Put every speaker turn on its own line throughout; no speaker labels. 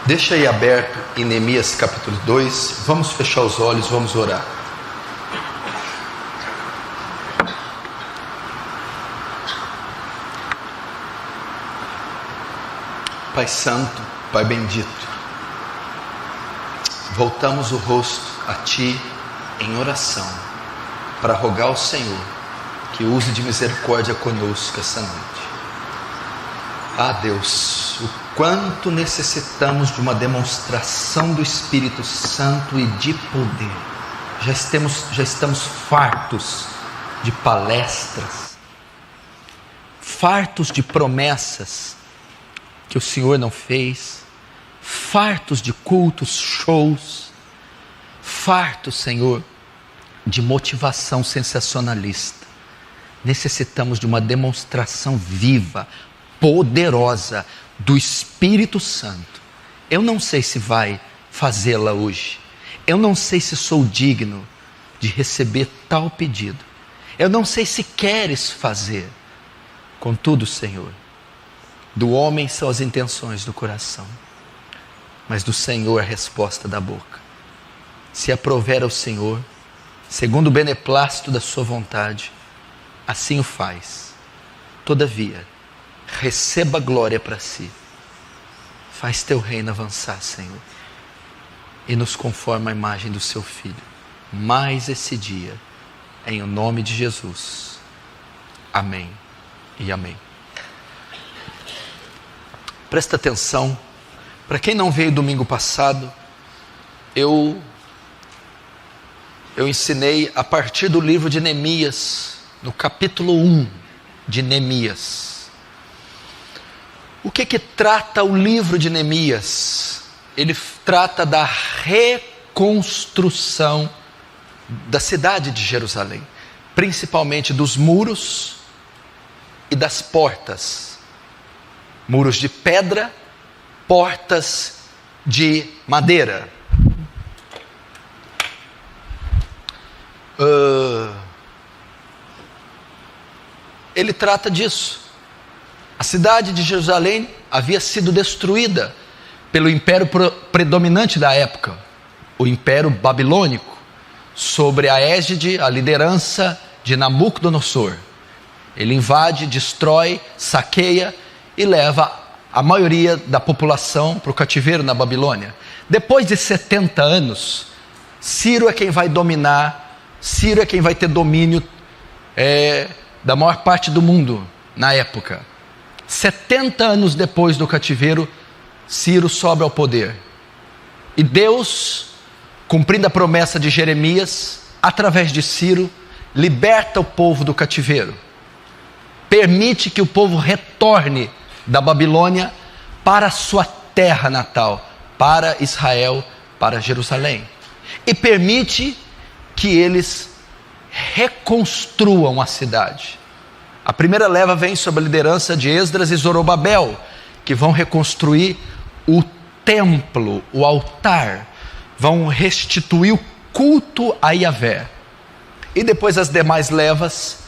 Deixa aí aberto em Neemias capítulo 2. Vamos fechar os olhos, vamos orar. Pai Santo, Pai bendito, voltamos o rosto a Ti em oração, para rogar ao Senhor que use de misericórdia conosco essa noite. Ah Deus, o quanto necessitamos de uma demonstração do Espírito Santo e de poder. Já estamos fartos de palestras, fartos de promessas que o Senhor não fez, fartos de cultos, shows, fartos, Senhor, de motivação sensacionalista. Necessitamos de uma demonstração viva, poderosa do Espírito Santo. Eu não sei se vai fazê-la hoje. Eu não sei se sou digno de receber tal pedido. Eu não sei se queres fazer. Contudo, Senhor, do homem são as intenções do coração, mas do Senhor a resposta da boca. Se aprover ao Senhor, segundo o beneplácito da sua vontade, assim o faz. Todavia, receba glória para si. Faz teu reino avançar, Senhor, e nos conforma à imagem do seu Filho. Mais esse dia, em o nome de Jesus. Amém e amém. Presta atenção. Para quem não veio domingo passado, eu ensinei a partir do livro de Neemias, no capítulo 1 de Neemias. O que trata o livro de Neemias? Ele trata da reconstrução da cidade de Jerusalém, principalmente dos muros e das portas. Muros de pedra, portas de madeira. Ele trata disso. A cidade de Jerusalém havia sido destruída pelo império predominante da época, o Império Babilônico, sobre a égide, a liderança de Nabucodonosor. Ele invade, destrói, saqueia e leva a maioria da população para o cativeiro na Babilônia. Depois de 70 anos, Ciro é quem vai dominar, Ciro é quem vai ter domínio da maior parte do mundo na época. 70 anos depois do cativeiro, Ciro sobe ao poder. E Deus, cumprindo a promessa de Jeremias, através de Ciro, liberta o povo do cativeiro. Permite que o povo retorne da Babilônia para a sua terra natal, para Israel, para Jerusalém. E permite que eles reconstruam a cidade. A primeira leva vem sob a liderança de Esdras e Zorobabel, que vão reconstruir o templo, o altar, vão restituir o culto a Yahvé. E depois as demais levas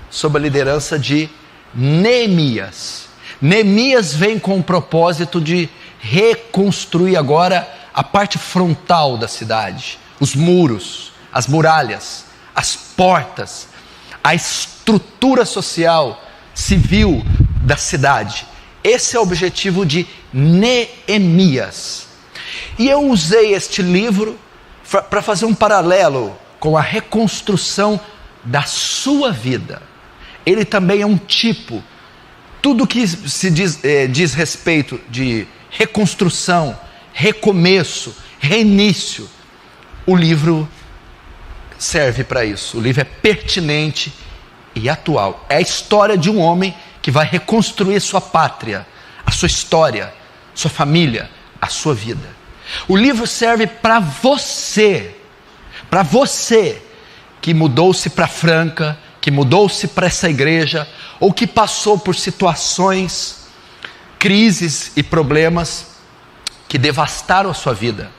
sob a liderança de Neemias. Neemias vem com o propósito de reconstruir agora a parte frontal da cidade, os muros, as muralhas, as portas, a estrutura social, civil da cidade. Esse é o objetivo de Neemias. E eu usei este livro para fazer um paralelo com a reconstrução da sua vida. Ele também é um tipo. Tudo que se diz respeito de reconstrução, recomeço, reinício, o livro serve para isso. O livro é pertinente e atual. É a história de um homem que vai reconstruir sua pátria, a sua história, sua família, a sua vida. O livro serve para você que mudou-se para Franca, que mudou-se para essa igreja, ou que passou por situações, crises e problemas que devastaram a sua vida.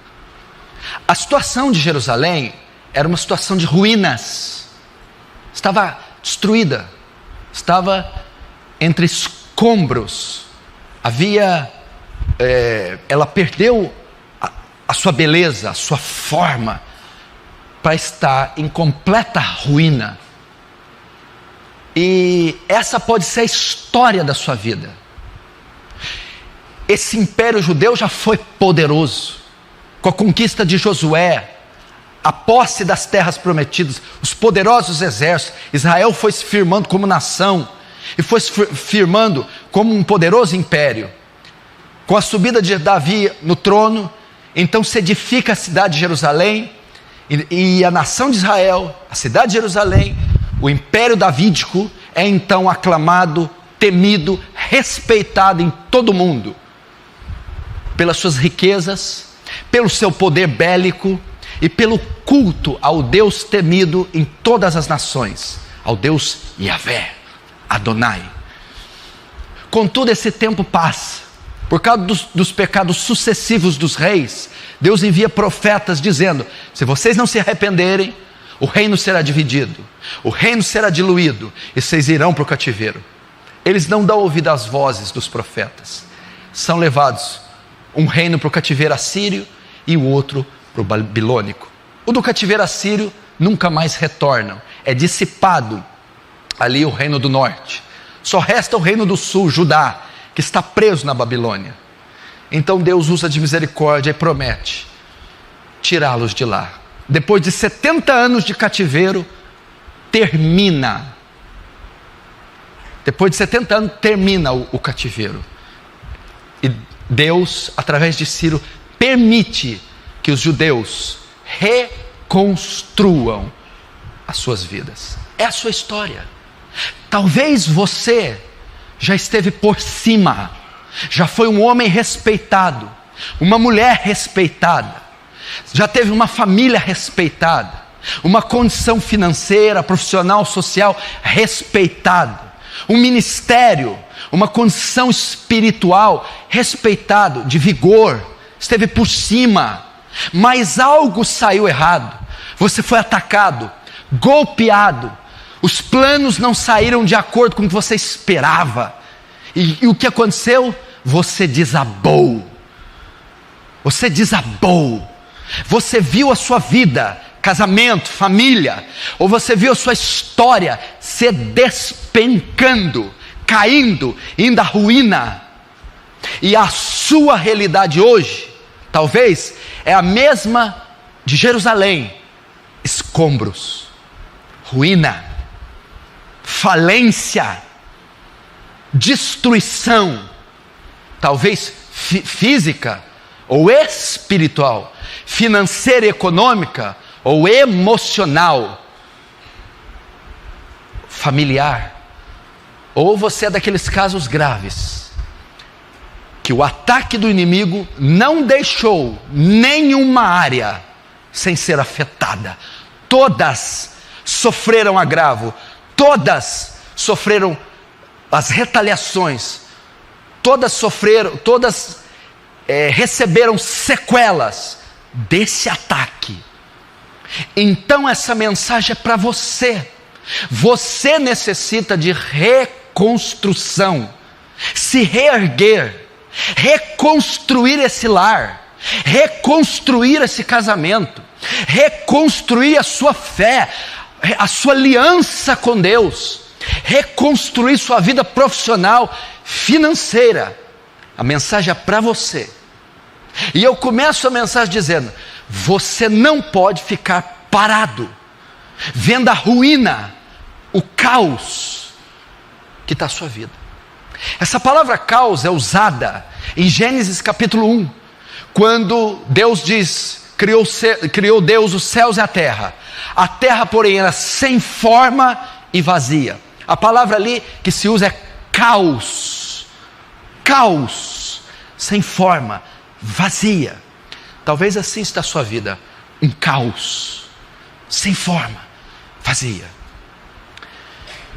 A situação de Jerusalém era uma situação de ruínas, estava destruída, estava entre escombros, havia ela perdeu a sua beleza, a sua forma, para estar em completa ruína. E essa pode ser a história da sua vida. Esse império judeu já foi poderoso, com a conquista de Josué, a posse das terras prometidas, os poderosos exércitos. Israel foi se firmando como nação, e foi se firmando como um poderoso império. Com a subida de Davi no trono, então se edifica a cidade de Jerusalém, e a nação de Israel, a cidade de Jerusalém, o império davídico, é então aclamado, temido, respeitado em todo o mundo, pelas suas riquezas, pelo seu poder bélico, e pelo culto ao Deus temido em todas as nações, ao Deus Yahvé, Adonai. Contudo, esse tempo passa. Por causa dos pecados sucessivos dos reis, Deus envia profetas dizendo: se vocês não se arrependerem, o reino será dividido, o reino será diluído, e vocês irão para o cativeiro. Eles não dão ouvido às vozes dos profetas. São levados, um reino para o cativeiro assírio e o outro para o babilônico. O do cativeiro assírio nunca mais retornam, é dissipado ali o reino do norte. Só resta o reino do sul, Judá, que está preso na Babilônia. Então Deus usa de misericórdia e promete tirá-los de lá. Depois de 70 anos de cativeiro, termina. Depois de 70 anos, termina o cativeiro. E Deus, através de Ciro, permite que os judeus reconstruam as suas vidas. É a sua história. Talvez você já esteve por cima, já foi um homem respeitado, uma mulher respeitada, já teve uma família respeitada, uma condição financeira, profissional, social respeitada, um ministério, uma condição espiritual respeitado, de vigor, esteve por cima, mas algo saiu errado, você foi atacado, golpeado, os planos não saíram de acordo com o que você esperava, e o que aconteceu? Você desabou, você viu a sua vida, casamento, família, ou você viu a sua história se despencando, caindo, indo à ruína, e a sua realidade hoje, talvez, é a mesma de Jerusalém: escombros, ruína, falência, destruição, talvez física ou espiritual, financeira e econômica ou emocional, familiar. Ou você é daqueles casos graves que o ataque do inimigo não deixou nenhuma área sem ser afetada. Todas sofreram agravo, todas sofreram as retaliações, todas receberam sequelas desse ataque. Então essa mensagem é para você. Você necessita de reconstrução, se reerguer, reconstruir esse lar, reconstruir esse casamento, reconstruir a sua fé, a sua aliança com Deus, reconstruir sua vida profissional, financeira. A mensagem é para você. E eu começo a mensagem dizendo: você não pode ficar parado, vendo a ruína, o caos que está a sua vida. Essa palavra caos é usada em Gênesis capítulo 1, quando Deus diz, criou Deus os céus e a terra, porém era sem forma e vazia. A palavra ali que se usa é caos, sem forma, vazia. Talvez assim está a sua vida, um caos, sem forma, vazia.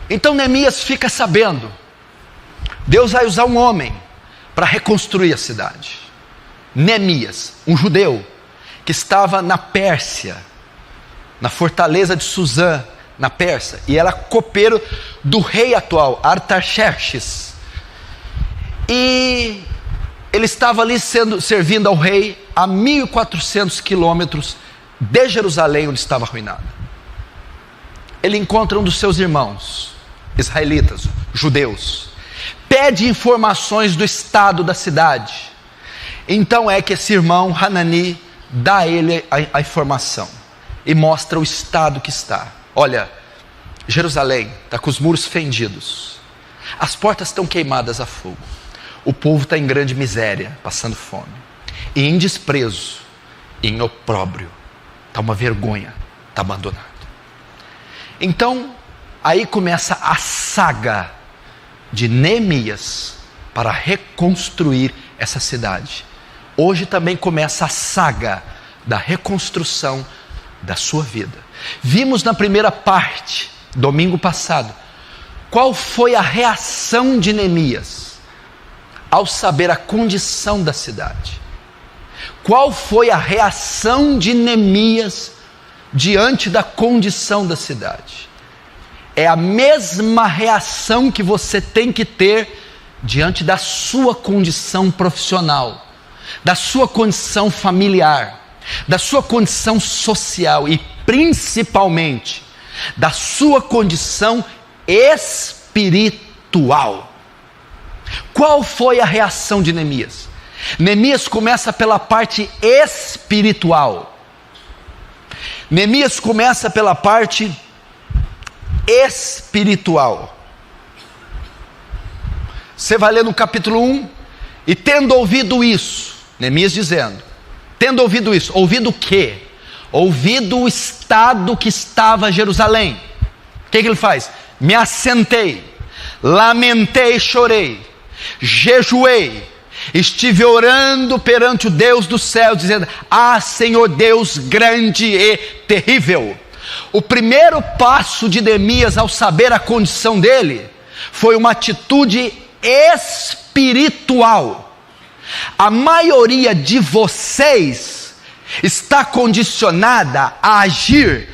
Então Neemias fica sabendo, Deus vai usar um homem para reconstruir a cidade. Neemias, um judeu que estava na Pérsia, na fortaleza de Suzã, na Pérsia, e era copeiro do rei atual, Artaxerxes. E ele estava ali servindo ao rei a 1.400 quilômetros de Jerusalém, onde estava arruinada. Ele encontra um dos seus irmãos, israelitas, judeus, pede informações do estado da cidade. Então é que esse irmão, Hanani, dá a ele a informação e mostra o estado que está. Olha, Jerusalém está com os muros fendidos, as portas estão queimadas a fogo, o povo está em grande miséria, passando fome, e em desprezo, e em opróbrio, está uma vergonha, está abandonado. Então, aí começa a saga de Neemias para reconstruir essa cidade. Hoje também começa a saga da reconstrução da sua vida. Vimos na primeira parte, domingo passado, qual foi a reação de Neemias ao saber a condição da cidade. Qual foi a reação de Neemias diante da condição da cidade? É a mesma reação que você tem que ter diante da sua condição profissional, da sua condição familiar, da sua condição social e principalmente da sua condição espiritual. Qual foi a reação de Neemias? Neemias começa pela parte espiritual. Neemias começa pela parte espiritual. Você vai ler no capítulo 1, e tendo ouvido isso, Neemias dizendo, tendo ouvido isso, ouvido o quê? Ouvido o estado que estava Jerusalém. O que ele faz? Me assentei, lamentei e chorei, jejuei, estive orando perante o Deus do céu, dizendo: ah, Senhor Deus grande e terrível. O primeiro passo de Neemias ao saber a condição dele foi uma atitude espiritual. A maioria de vocês está condicionada a agir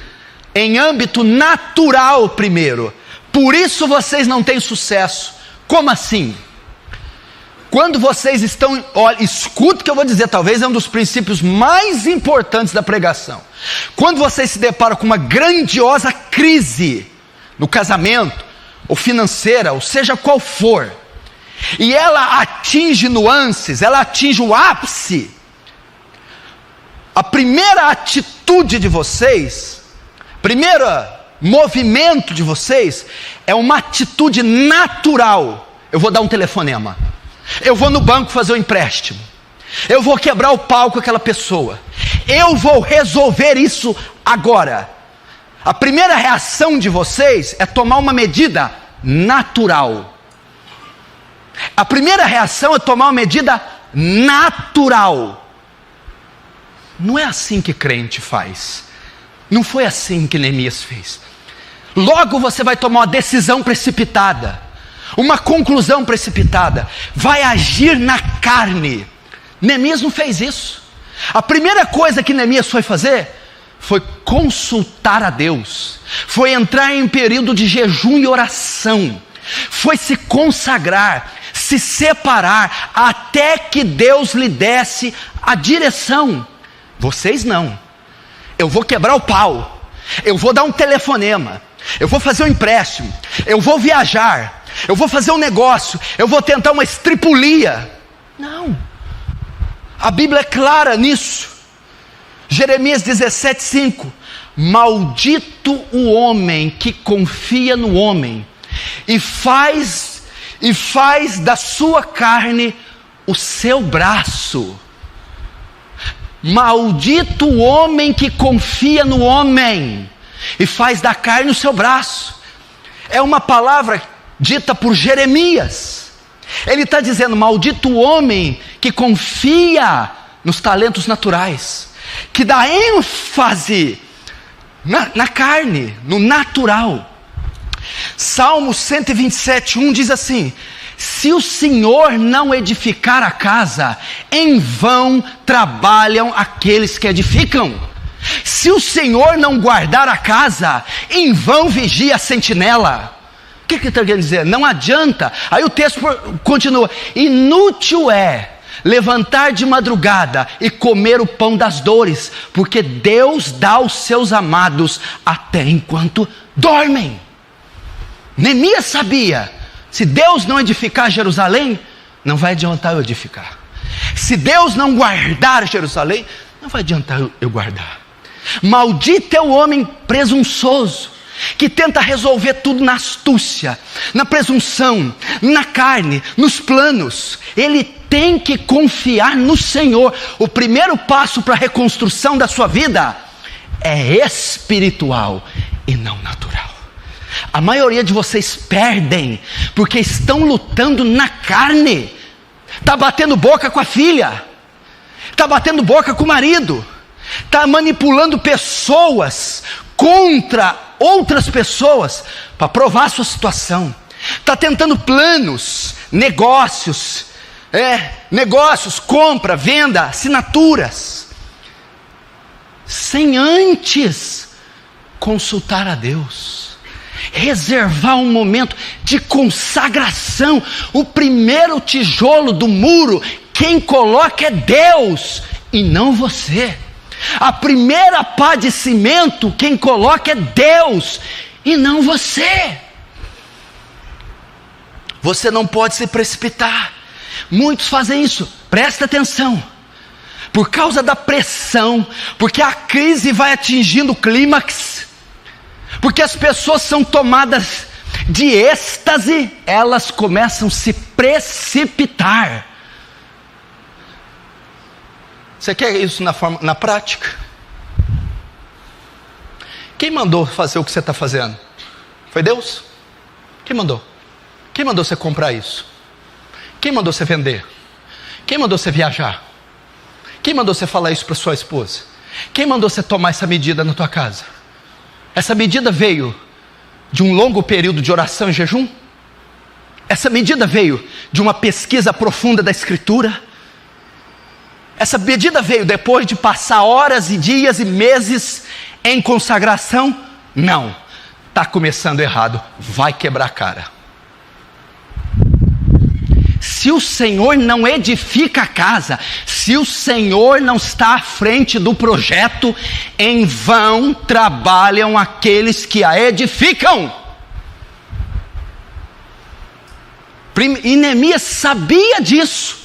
em âmbito natural primeiro, por isso vocês não têm sucesso. Como assim? Quando vocês estão, olha, escuta o que eu vou dizer, talvez é um dos princípios mais importantes da pregação. Quando vocês se deparam com uma grandiosa crise no casamento, ou financeira, ou seja qual for, e ela atinge nuances, ela atinge o ápice, a primeira atitude de vocês, primeiro movimento de vocês, é uma atitude natural. Eu vou dar um telefonema, eu vou no banco fazer um empréstimo, eu vou quebrar o pau com aquela pessoa, eu vou resolver isso agora. A primeira reação de vocês é tomar uma medida natural. A primeira reação é tomar uma medida natural. Não é assim que crente faz. Não foi assim que Neemias fez. Logo você vai tomar uma decisão precipitada, uma conclusão precipitada, vai agir na carne. Neemias não fez isso. A primeira coisa que Neemias foi fazer foi consultar a Deus, foi entrar em período de jejum e oração, foi se consagrar, se separar, até que Deus lhe desse a direção. Vocês não. Eu vou quebrar o pau, eu vou dar um telefonema, eu vou fazer um empréstimo, eu vou viajar, eu vou fazer um negócio, eu vou tentar uma estripulia. Não, a Bíblia é clara nisso. Jeremias 17:5, maldito o homem que confia no homem e faz da sua carne o seu braço. Maldito o homem que confia no homem e faz da carne o seu braço. É uma palavra dita por Jeremias. Ele está dizendo: maldito o homem que confia nos talentos naturais, que dá ênfase na carne, no natural. Salmo 127:1 diz assim: se o Senhor não edificar a casa, em vão trabalham aqueles que edificam. Se o Senhor não guardar a casa, em vão vigia a sentinela. O que ele está querendo dizer? Não adianta. Aí o texto continua: inútil é levantar de madrugada e comer o pão das dores, porque Deus dá aos seus amados até enquanto dormem. Neemias sabia, se Deus não edificar Jerusalém, não vai adiantar eu edificar. Se Deus não guardar Jerusalém, não vai adiantar eu guardar. Maldito é o homem presunçoso, que tenta resolver tudo na astúcia, na presunção, na carne, nos planos. Ele tem que confiar no Senhor. O primeiro passo para a reconstrução da sua vida é espiritual e não natural. A maioria de vocês perdem porque estão lutando na carne. Está batendo boca com a filha, está batendo boca com o marido, está manipulando pessoas contra outras pessoas para provar a sua situação, está tentando planos, negócios, compra, venda, assinaturas, sem antes consultar a Deus, reservar um momento de consagração. O primeiro tijolo do muro, quem coloca é Deus e não você. A primeira pá de cimento, quem coloca é Deus e não você. Você não pode se precipitar. Muitos fazem isso, presta atenção. Por causa da pressão, porque a crise vai atingindo o clímax, porque as pessoas são tomadas de êxtase, elas começam a se precipitar. Você quer isso na prática? Quem mandou fazer o que você está fazendo? Foi Deus? Quem mandou? Quem mandou você comprar isso? Quem mandou você vender? Quem mandou você viajar? Quem mandou você falar isso para sua esposa? Quem mandou você tomar essa medida na tua casa? Essa medida veio de um longo período de oração e jejum? Essa medida veio de uma pesquisa profunda da Escritura? Essa medida veio depois de passar horas e dias e meses em consagração? Não, está começando errado, vai quebrar a cara. Se o Senhor não edifica a casa, se o Senhor não está à frente do projeto, em vão trabalham aqueles que a edificam. E Neemias sabia disso,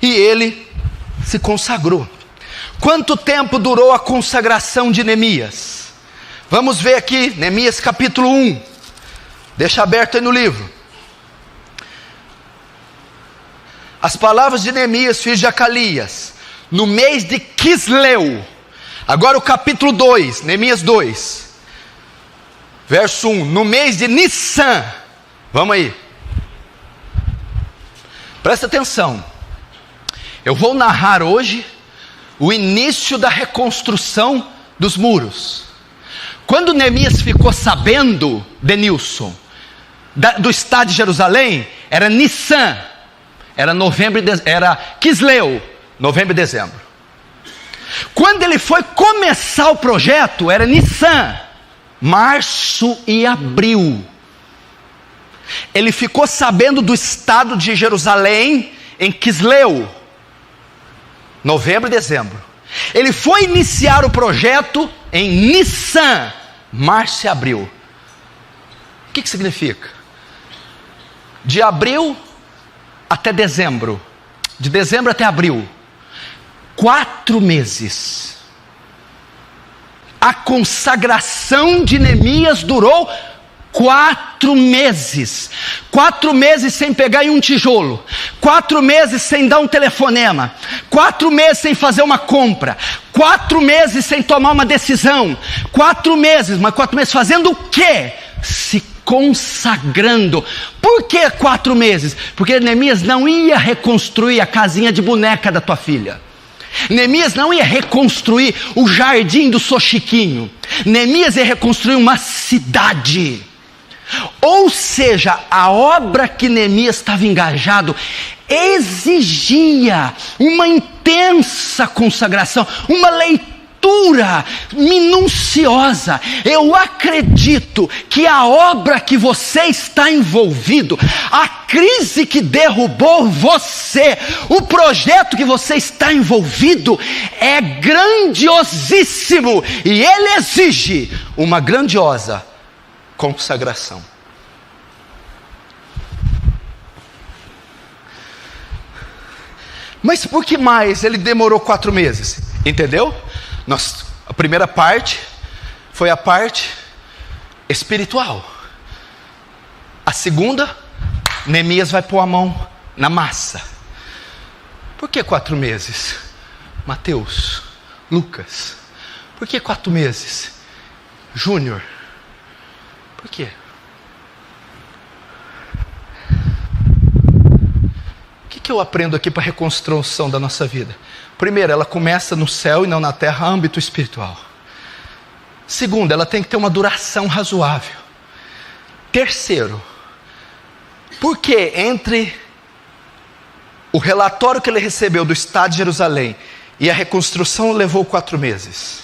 e ele se consagrou. Quanto tempo durou a consagração de Neemias? Vamos ver aqui, Neemias capítulo 1, deixa aberto aí no livro. As palavras de Neemias, filho de Acalias, no mês de Quisleu. Agora o capítulo 2, Neemias 2, verso 1, no mês de Nissan. Vamos aí, presta atenção. Eu vou narrar hoje o início da reconstrução dos muros. Quando Neemias ficou sabendo, Denilson, do estado de Jerusalém, era Nissan, era Quisleu, novembro e dezembro. Quando ele foi começar o projeto, era Nissan, março e abril. Ele ficou sabendo do estado de Jerusalém em Quisleu, novembro e dezembro. Ele foi iniciar o projeto em Nissan, março e abril. O que significa? De abril até dezembro, de dezembro até abril, 4 meses. A consagração de Neemias durou 4 meses. 4 meses sem pegar em um tijolo, 4 meses sem dar um telefonema, 4 meses sem fazer uma compra, 4 meses sem tomar uma decisão, 4 meses, mas 4 meses fazendo o quê? Se consagrando. Por que 4 meses? Porque Neemias não ia reconstruir a casinha de boneca da tua filha. Neemias não ia reconstruir o jardim do Sochiquinho. Neemias ia reconstruir uma cidade. Ou seja, a obra que Neemias estava engajado exigia uma intensa consagração, uma leitura leitura minuciosa. Eu acredito que a obra que você está envolvido, a crise que derrubou você, o projeto que você está envolvido é grandiosíssimo e ele exige uma grandiosa consagração. Mas por que mais ele demorou 4 meses? Entendeu? A primeira parte foi a parte espiritual. A segunda, Neemias vai pôr a mão na massa. Por que 4 meses? Mateus, Lucas. Por que 4 meses? Júnior. Por quê? O que eu aprendo aqui para a reconstrução da nossa vida? Primeiro, ela começa no céu e não na terra, âmbito espiritual. Segundo, ela tem que ter uma duração razoável. Terceiro, por que entre o relatório que ele recebeu do Estado de Jerusalém e a reconstrução levou 4 meses?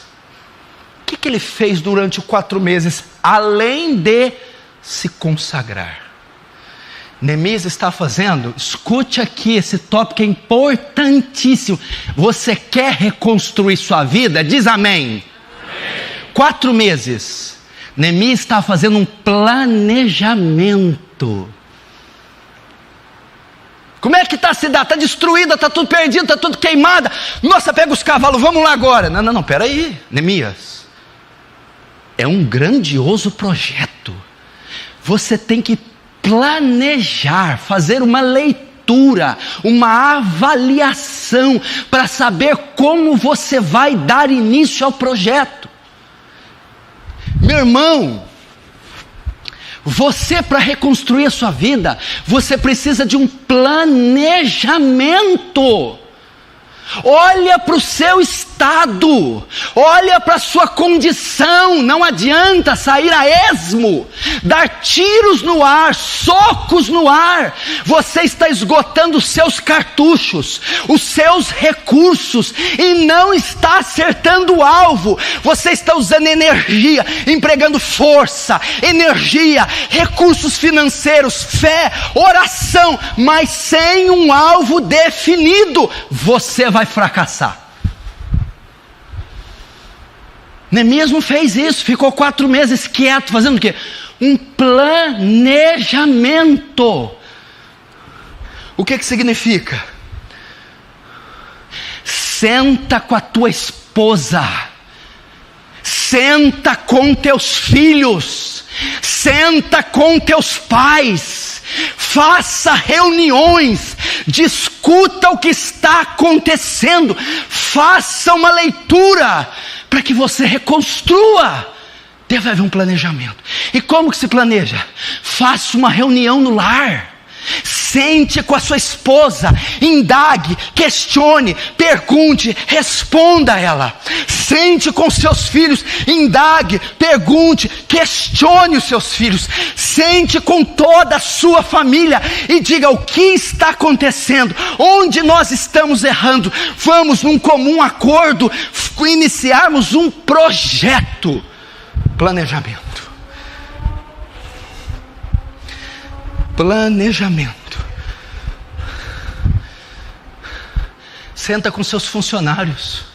O que ele fez durante os 4 meses, além de se consagrar? Neemias está fazendo, escute aqui, esse tópico é importantíssimo. Você quer reconstruir sua vida? Diz amém. 4 meses. Neemias está fazendo um planejamento. Como é que está a cidade? Está destruída, está tudo perdido, está tudo queimada. Nossa, pega os cavalos, vamos lá agora. Não, peraí, Neemias. É um grandioso projeto. Você tem que planejar, fazer uma leitura, uma avaliação, para saber como você vai dar início ao projeto. Meu irmão, você, para reconstruir a sua vida, você precisa de um planejamento. Olha para o seu estado, olha para a sua condição. Não adianta sair a esmo, dar tiros no ar, socos no ar. Você está esgotando os seus cartuchos, os seus recursos, e não está acertando o alvo. Você está usando energia, empregando força, energia, recursos financeiros, fé, oração, mas sem um alvo definido, você vai fracassar. Neemias não fez isso, ficou 4 meses quieto, fazendo o quê? Um planejamento. O que significa? Senta com a tua esposa, senta com teus filhos, senta com teus pais, faça reuniões, discuta o que está acontecendo, faça uma leitura, para que você reconstrua. Deve haver um planejamento. E como que se planeja? Faça uma reunião no lar, sente com a sua esposa, indague, questione, pergunte, responda a ela. Sente com seus filhos, indague, pergunte, questione os seus filhos. Sente com toda a sua família e diga o que está acontecendo, onde nós estamos errando. Vamos num comum acordo iniciarmos um projeto. Planejamento. Planejamento. Senta com seus funcionários,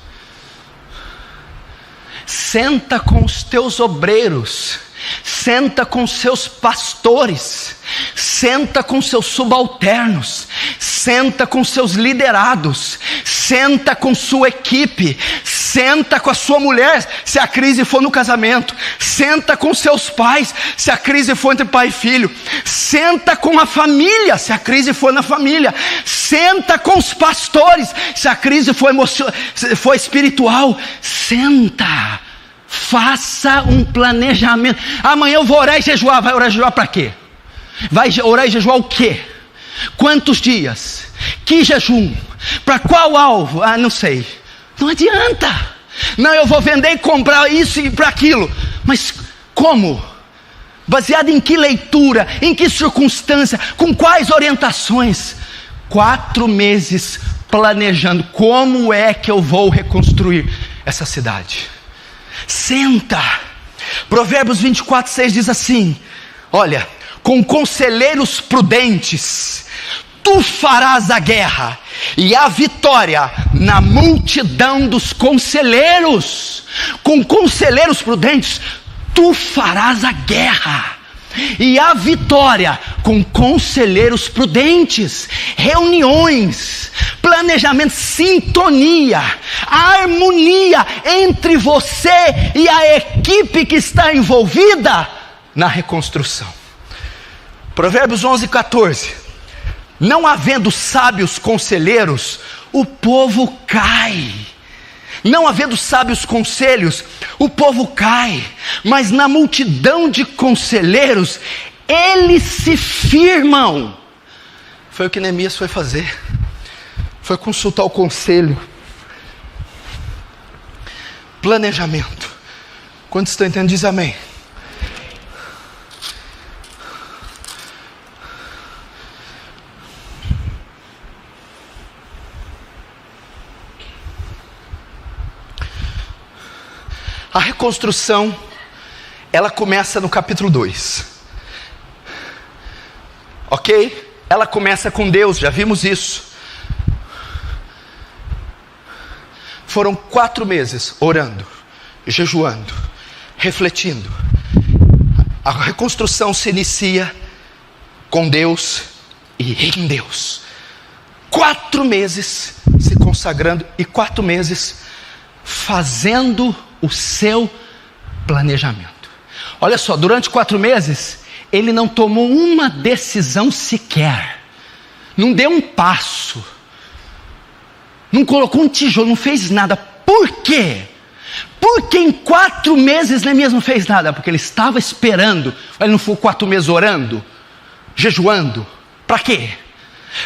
senta com os teus obreiros, senta com seus pastores, senta com seus subalternos, senta com seus liderados, senta com sua equipe, senta com a sua mulher, se a crise for no casamento, senta com seus pais, se a crise for entre pai e filho, senta com a família, se a crise for na família, senta com os pastores, se a crise for espiritual, senta, faça um planejamento. Amanhã eu vou orar e jejuar. Vai orar e jejuar para quê? Vai orar e jejuar o quê? Quantos dias? Que jejum? Para qual alvo? Não sei. Não adianta. Não, eu vou vender e comprar isso e para aquilo. Mas como? Baseado em que leitura? Em que circunstância? Com quais orientações? 4 meses planejando. Como é que eu vou reconstruir? essa cidade. Senta. Provérbios 24:6 diz assim: olha, com conselheiros prudentes tu farás a guerra, e a vitória na multidão dos conselheiros. Com conselheiros prudentes tu farás a guerra, e a vitória com conselheiros prudentes. Reuniões, planejamento, sintonia, harmonia entre você e a equipe que está envolvida na reconstrução. Provérbios 11:14: não havendo sábios conselheiros, o povo cai. Não havendo sábios conselhos, o povo cai. Mas na multidão de conselheiros, eles se firmam. Foi o que Neemias foi fazer. Foi consultar o conselho. Planejamento. Quantos estão entendendo? Diz amém. A reconstrução, ela começa no capítulo 2. Ok? Ela começa com Deus, já vimos isso. Foram 4 meses orando, jejuando, refletindo. A reconstrução se inicia com Deus e em Deus. 4 meses se consagrando e 4 meses fazendo o seu planejamento. Olha só, durante 4 meses, ele não tomou uma decisão sequer, não deu um passo, não colocou um tijolo, não fez nada. Por quê? Porque em 4 meses Neemias não fez nada, porque ele estava esperando. Ele não ficou 4 meses orando, jejuando, para quê?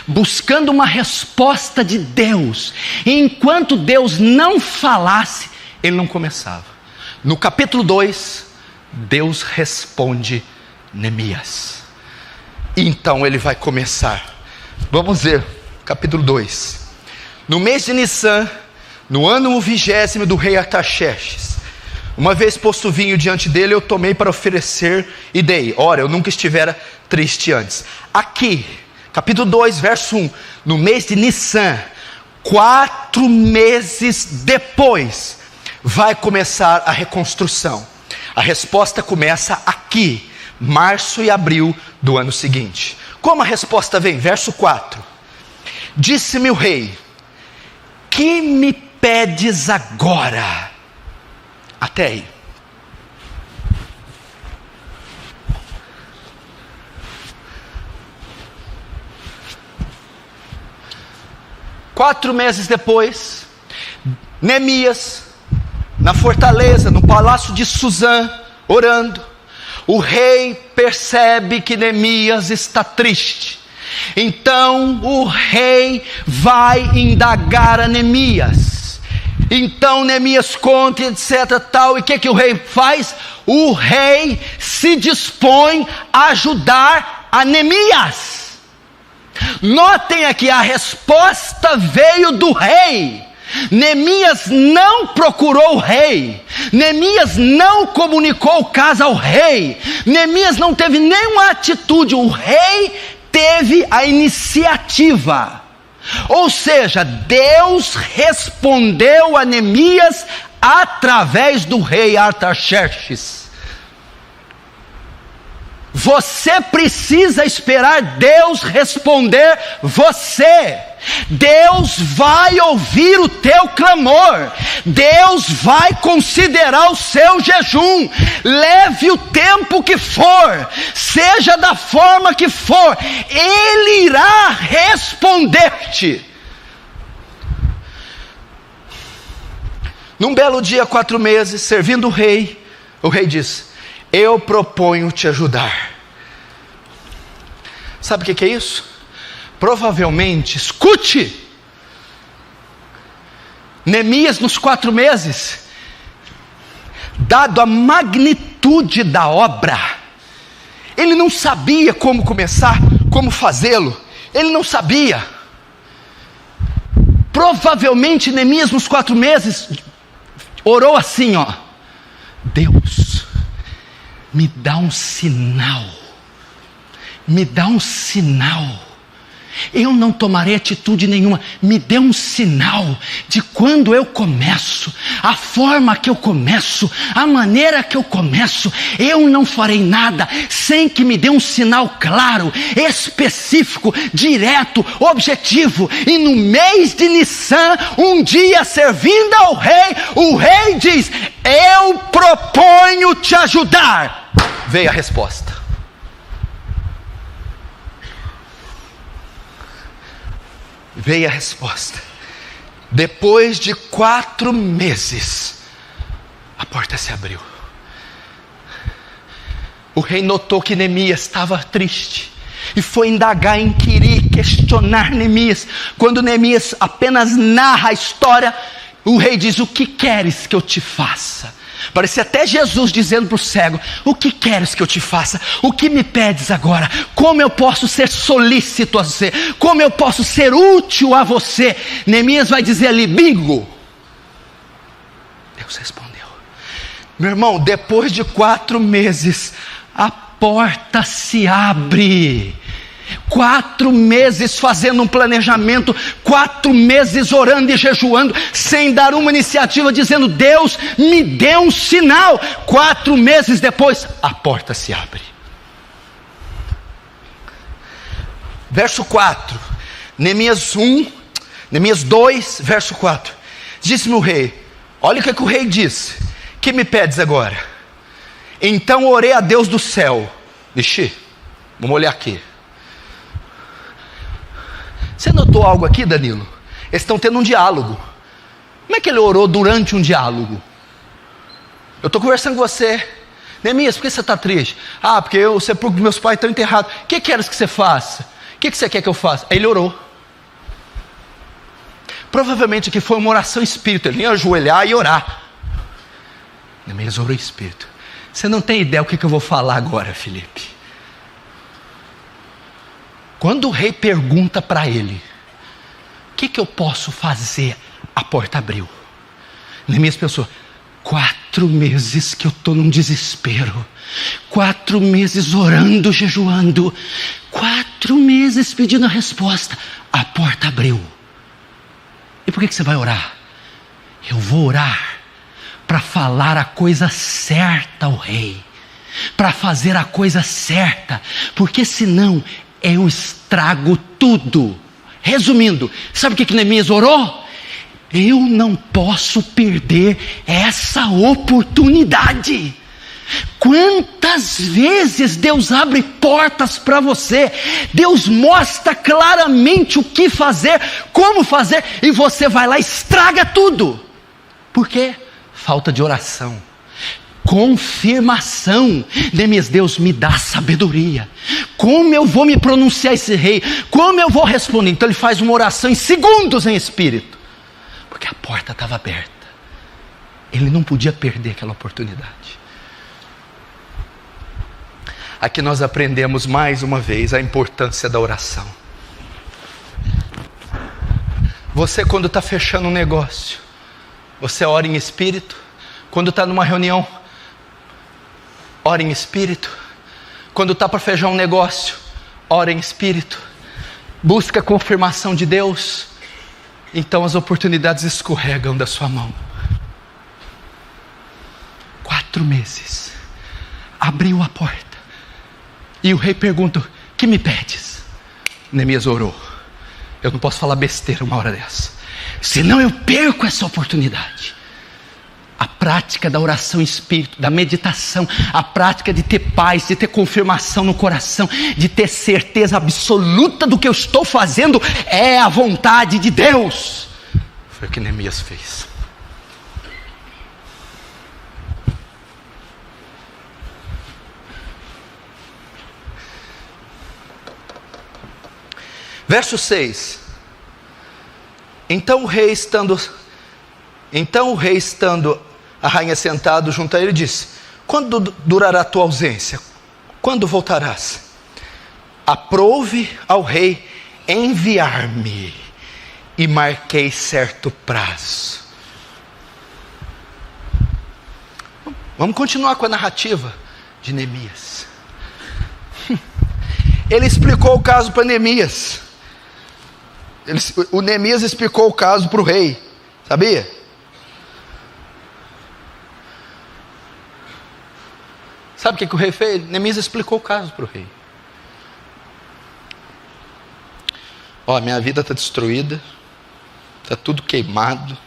Buscando uma resposta de Deus. E enquanto Deus não falasse, ele não começava. No capítulo 2, Deus responde Neemias. Então ele vai começar. Vamos ver, capítulo 2. No mês de Nissan, no ano 20º do rei Artaxerxes, uma vez posto vinho diante dele, eu tomei para oferecer e dei. Ora, eu nunca estivera triste antes. Aqui, capítulo 2, verso 1. No mês de Nissan, 4 meses depois, vai começar a reconstrução. A resposta começa aqui, março e abril do ano seguinte. Como a resposta vem? Verso 4. Disse-me o rei: que me pedes agora? Até aí. Quatro meses depois, Neemias, na fortaleza, no palácio de Suzã, orando, o rei percebe que Neemias está triste. Então o rei vai indagar a Neemias. Então Neemias conta, etc, tal. E o que o rei faz? O rei se dispõe a ajudar a Neemias. Notem aqui, a resposta veio do rei. Neemias não procurou o rei, Neemias não comunicou o caso ao rei, Neemias não teve nenhuma atitude, o rei teve a iniciativa. Ou seja, Deus respondeu a Neemias através do rei Artaxerxes. Você precisa esperar Deus responder você. Deus vai ouvir o teu clamor. Deus vai considerar o seu jejum. Leve o tempo que for, seja da forma que for, Ele irá responder-te. Num belo dia, 4 meses, servindo o rei diz: eu proponho te ajudar. Sabe o que é isso? Provavelmente, escute, Neemias nos 4 meses, dado a magnitude da obra, ele não sabia como começar, como fazê-lo, ele não sabia. Provavelmente Neemias nos 4 meses orou assim, ó: Deus, me dá um sinal, me dá um sinal. Eu não tomarei atitude nenhuma. Me dê um sinal de quando eu começo, a forma que eu começo, a maneira que eu começo. Eu não farei nada sem que me dê um sinal claro, específico, direto, objetivo. E no mês de Nissan, um dia servindo ao rei, o rei diz: eu proponho te ajudar. Veio a resposta. Veio a resposta. Depois de 4 meses, a porta se abriu. O rei notou que Neemias estava triste e foi indagar, inquirir, questionar Neemias. Quando Neemias apenas narra a história, o rei diz: o que queres que eu te faça? Parecia até Jesus dizendo para o cego: o que queres que eu te faça? O que me pedes agora? Como eu posso ser solícito a você? Como eu posso ser útil a você? Neemias vai dizer ali: bingo. Deus respondeu. Meu irmão, depois de 4 meses, a porta se abre. 4 meses fazendo um planejamento, 4 meses orando e jejuando, sem dar uma iniciativa, dizendo: Deus, me dê um sinal. 4 meses depois, a porta se abre. Verso 4, Neemias 2, verso 4. Disse-me o rei: olha o que o rei disse: que me pedes agora? Então orei a Deus do céu. Ixi, vamos olhar aqui. Você notou algo aqui, Danilo? Eles estão tendo um diálogo. Como é que ele orou durante um diálogo? Eu estou conversando com você: Neemias, por que você está triste? Ah, porque o sepulcro dos meus pais estão enterrados. O que queres que você faça? O que você quer que eu faça? Aí ele orou. Provavelmente aqui foi uma oração em espírito. Ele ia ajoelhar e orar. Neemias orou em espírito. Você não tem ideia o que eu vou falar agora, Felipe. Quando o rei pergunta para ele: o que eu posso fazer? A porta abriu. Neemias pensou: 4 meses que eu estou num desespero, 4 meses orando, jejuando, 4 meses pedindo a resposta. A porta abriu. E por que você vai orar? Eu vou orar para falar a coisa certa ao rei, para fazer a coisa certa, porque senão eu estrago tudo. Resumindo, sabe o que Neemias orou? Eu não posso perder essa oportunidade. Quantas vezes Deus abre portas para você, Deus mostra claramente o que fazer, como fazer, e você vai lá e estraga tudo. Por quê? Falta de oração, confirmação. Neemias: Deus, me dá sabedoria. Como eu vou me pronunciar esse rei? Como eu vou responder? Então ele faz uma oração em segundos em espírito, porque a porta estava aberta. Ele não podia perder aquela oportunidade. Aqui nós aprendemos mais uma vez a importância da oração. Você, quando está fechando um negócio, você ora em espírito. Quando está numa reunião, ora em espírito. Quando está para fechar um negócio, ora em espírito. Busca a confirmação de Deus. Então as oportunidades escorregam da sua mão. 4 meses. Abriu a porta. E o rei pergunta: que me pedes? Neemias orou. Eu não posso falar besteira uma hora dessa, senão eu perco essa oportunidade. A prática da oração em espírito, da meditação, a prática de ter paz, de ter confirmação no coração, de ter certeza absoluta do que eu estou fazendo é a vontade de Deus. Foi o que Neemias fez. Verso 6. Então o rei estando a rainha sentado junto a ele, disse: quando durará a tua ausência? Quando voltarás? Aprouve ao rei enviar-me, e marquei certo prazo. Vamos continuar com a narrativa de Neemias. Ele explicou o caso para Neemias. O Neemias explicou o caso para o rei, sabia? Sabe o que o rei fez? Neemias explicou o caso para o rei. Ó, minha vida está destruída, está tudo queimado,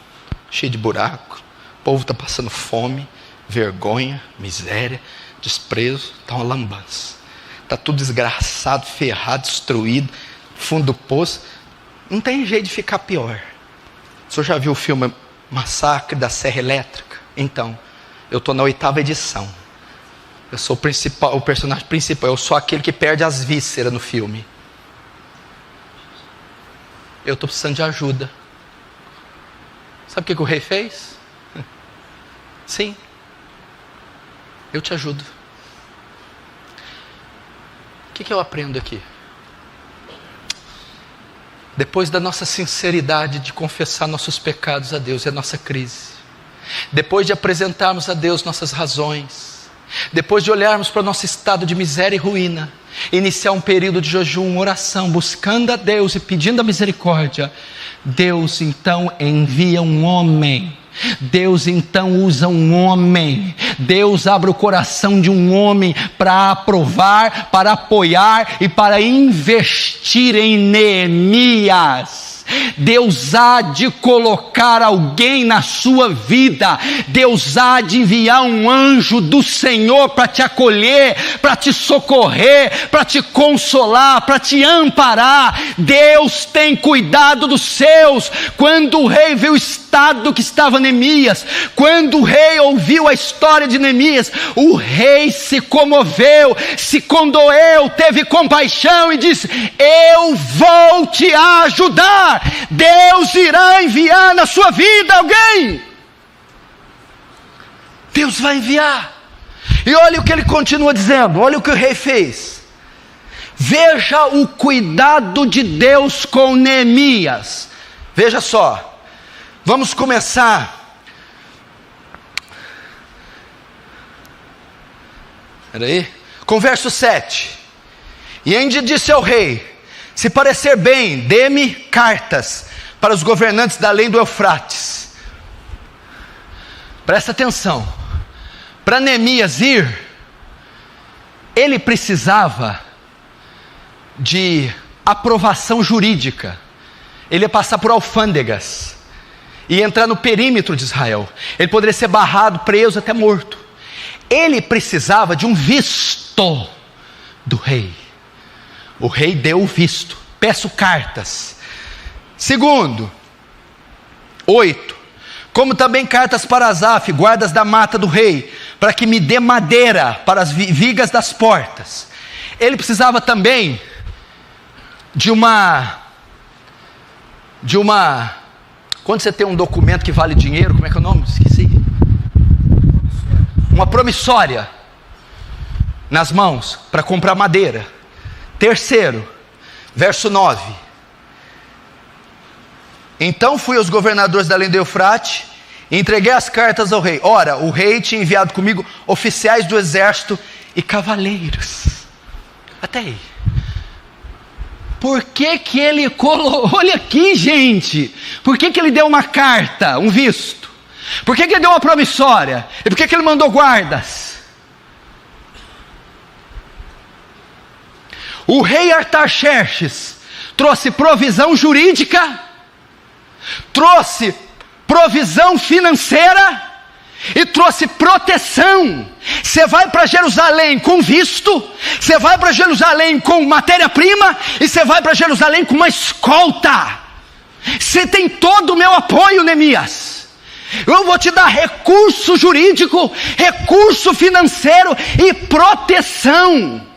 cheio de buraco, o povo está passando fome, vergonha, miséria, desprezo, está uma lambança, está tudo desgraçado, ferrado, destruído, fundo do poço, não tem jeito de ficar pior. O senhor já viu o filme Massacre da Serra Elétrica? Então, eu estou na 8ª edição, eu sou o personagem principal, eu sou aquele que perde as vísceras no filme. Eu estou precisando de ajuda. Sabe o que o rei fez? Sim, eu te ajudo. O que eu aprendo aqui? Depois da nossa sinceridade de confessar nossos pecados a Deus e a nossa crise, depois de apresentarmos a Deus nossas razões, depois de olharmos para o nosso estado de miséria e ruína, iniciar um período de jejum, oração, buscando a Deus e pedindo a misericórdia, Deus então envia um homem. Deus então usa um homem. Deus abre o coração de um homem para aprovar, para apoiar e para investir em Neemias. Deus há de colocar alguém na sua vida. Deus há de enviar um anjo do Senhor para te acolher, para te socorrer, para te consolar, para te amparar. Deus tem cuidado dos seus. Quando o rei viu o estado que estava Neemias, quando o rei ouviu a história de Neemias, o rei se comoveu, se condoeu, teve compaixão e disse: eu vou te ajudar. Deus irá enviar na sua vida alguém. Deus vai enviar. E olha o que ele continua dizendo, olha o que o rei fez. Veja o cuidado de Deus com Neemias. Veja só, vamos começar. Espera aí. Com verso 7. E ainda disse ao rei: se parecer bem, dê-me cartas para os governantes da além do Eufrates. Presta atenção. Para Neemias ir, ele precisava de aprovação jurídica. Ele ia passar por alfândegas e entrar no perímetro de Israel. Ele poderia ser barrado, preso, até morto. Ele precisava de um visto do rei. O rei deu o visto. Peço cartas. Segundo, 8. Como também cartas para Asaf, guardas da mata do rei, para que me dê madeira para as vigas das portas. Ele precisava também de uma quando você tem um documento que vale dinheiro, como é que é o nome? Esqueci. Uma promissória nas mãos para comprar madeira. Terceiro, verso 9. Então fui aos governadores da além do Eufrate e entreguei as cartas ao rei. Ora, o rei tinha enviado comigo oficiais do exército e cavaleiros. Até aí. Por que que ele colocou? Olha aqui, gente. Por que que ele deu uma carta, um visto? Por que que ele deu uma promissória? E por que que ele mandou guardas? O rei Artaxerxes trouxe provisão jurídica, trouxe provisão financeira e trouxe proteção. Você vai para Jerusalém com visto, você vai para Jerusalém com matéria-prima e você vai para Jerusalém com uma escolta. Você tem todo o meu apoio, Neemias. Eu vou te dar recurso jurídico, recurso financeiro e proteção.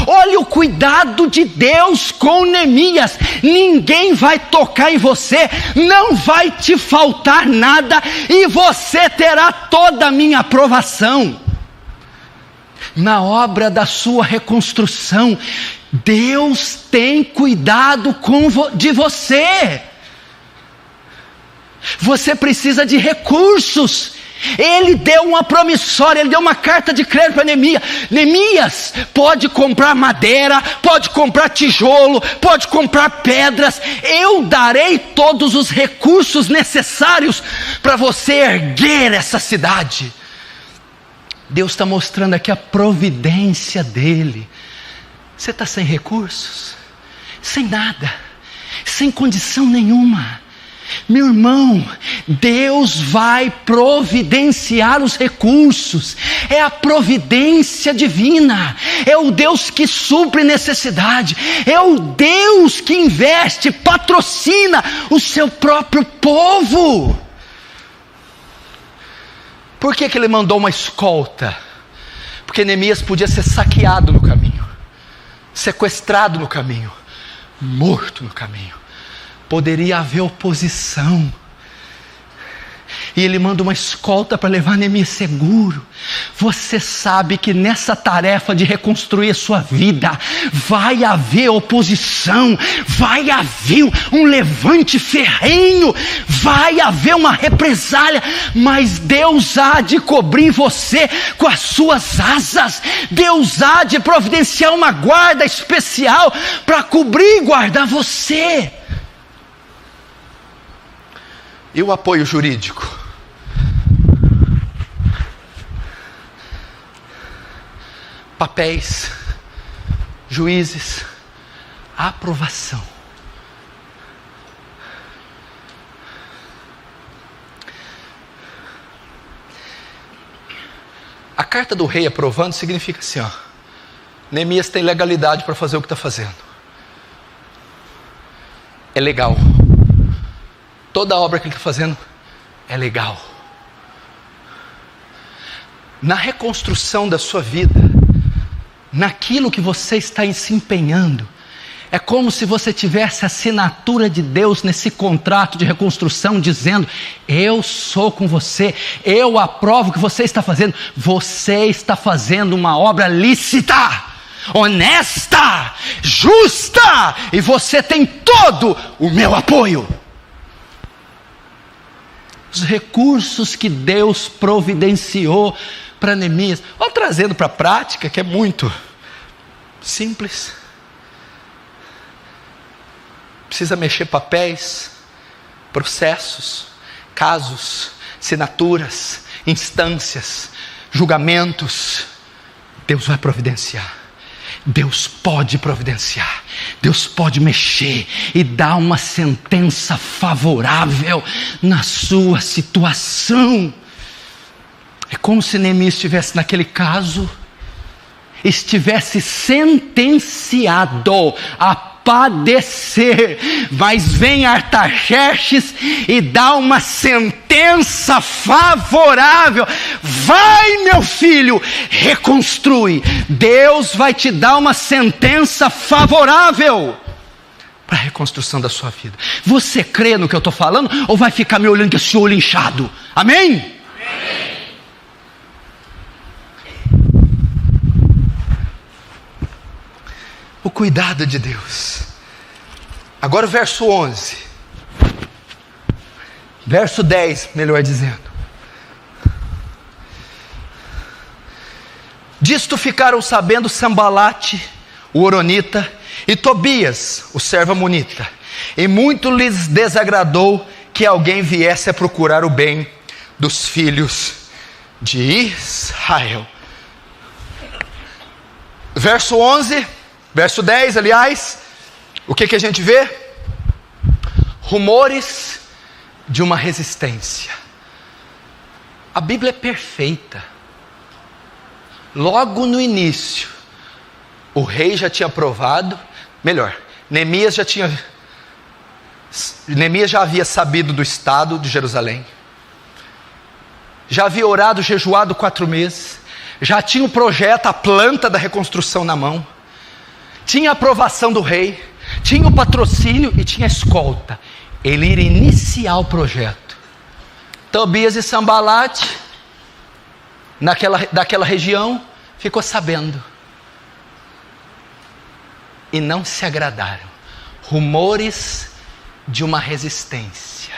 Olha o cuidado de Deus com Neemias. Ninguém vai tocar em você, não vai te faltar nada, e você terá toda a minha aprovação. Na obra da sua reconstrução, Deus tem cuidado de você. Você precisa de recursos Ele deu uma promissória, ele deu uma carta de crédito para Neemias. Neemias pode comprar madeira, pode comprar tijolo, pode comprar pedras. Eu darei todos os recursos necessários para você erguer essa cidade. Deus está mostrando aqui a providência dele. Você está sem recursos? Sem nada, sem condição nenhuma. Meu irmão, Deus vai providenciar os recursos. É a providência divina. É o Deus que supre necessidade. É o Deus que investe, patrocina o seu próprio povo. Por que ele mandou uma escolta? Porque Neemias podia ser saqueado no caminho, sequestrado no caminho, morto no caminho. Poderia haver oposição. E ele manda uma escolta para levar Neemias seguro. Você sabe que nessa tarefa de reconstruir a sua vida, vai haver oposição, vai haver um levante ferrenho, vai haver uma represália, mas Deus há de cobrir você com as suas asas. Deus há de providenciar uma guarda especial para cobrir e guardar você. E o apoio jurídico? Papéis, juízes, aprovação. A carta do rei aprovando significa assim, ó: Neemias tem legalidade para fazer o que está fazendo. É legal. Toda a obra que ele está fazendo é legal. Na reconstrução da sua vida, naquilo que você está se empenhando, é como se você tivesse a assinatura de Deus nesse contrato de reconstrução, dizendo: eu sou com você, eu aprovo o que você está fazendo. Você está fazendo uma obra lícita, honesta, justa, e você tem todo o meu apoio. Os recursos que Deus providenciou para Neemias. Vou trazendo para a prática, que é muito simples. Precisa mexer papéis, processos, casos, assinaturas, instâncias, julgamentos. Deus vai providenciar. Deus pode providenciar, Deus pode mexer e dar uma sentença favorável na sua situação. É como se Neemias estivesse naquele caso, estivesse sentenciado a padecer, mas vem Artaxerxes e dá uma sentença favorável. Vai, meu filho, reconstrui. Deus vai te dar uma sentença favorável para a reconstrução da sua vida. Você crê no que eu estou falando, ou vai ficar me olhando com esse olho inchado? Amém? Amém. O cuidado de Deus. Agora o verso 11. Verso 10, melhor dizendo. Disto ficaram sabendo Sambalate, o Horonita, e Tobias, o servo amonita. E muito lhes desagradou que alguém viesse a procurar o bem dos filhos de Israel. Verso 11... Verso 10, aliás, o que a gente vê? Rumores de uma resistência. A Bíblia é perfeita. Logo no início, o rei já tinha aprovado, melhor, Neemias já havia sabido do estado de Jerusalém. Já havia orado, jejuado 4 meses. Já tinha o projeto, a planta da reconstrução na mão. Tinha a aprovação do rei, tinha o patrocínio e tinha a escolta. Ele iria iniciar o projeto. Tobias e Sambalate, daquela região, ficou sabendo. E não se agradaram. Rumores de uma resistência.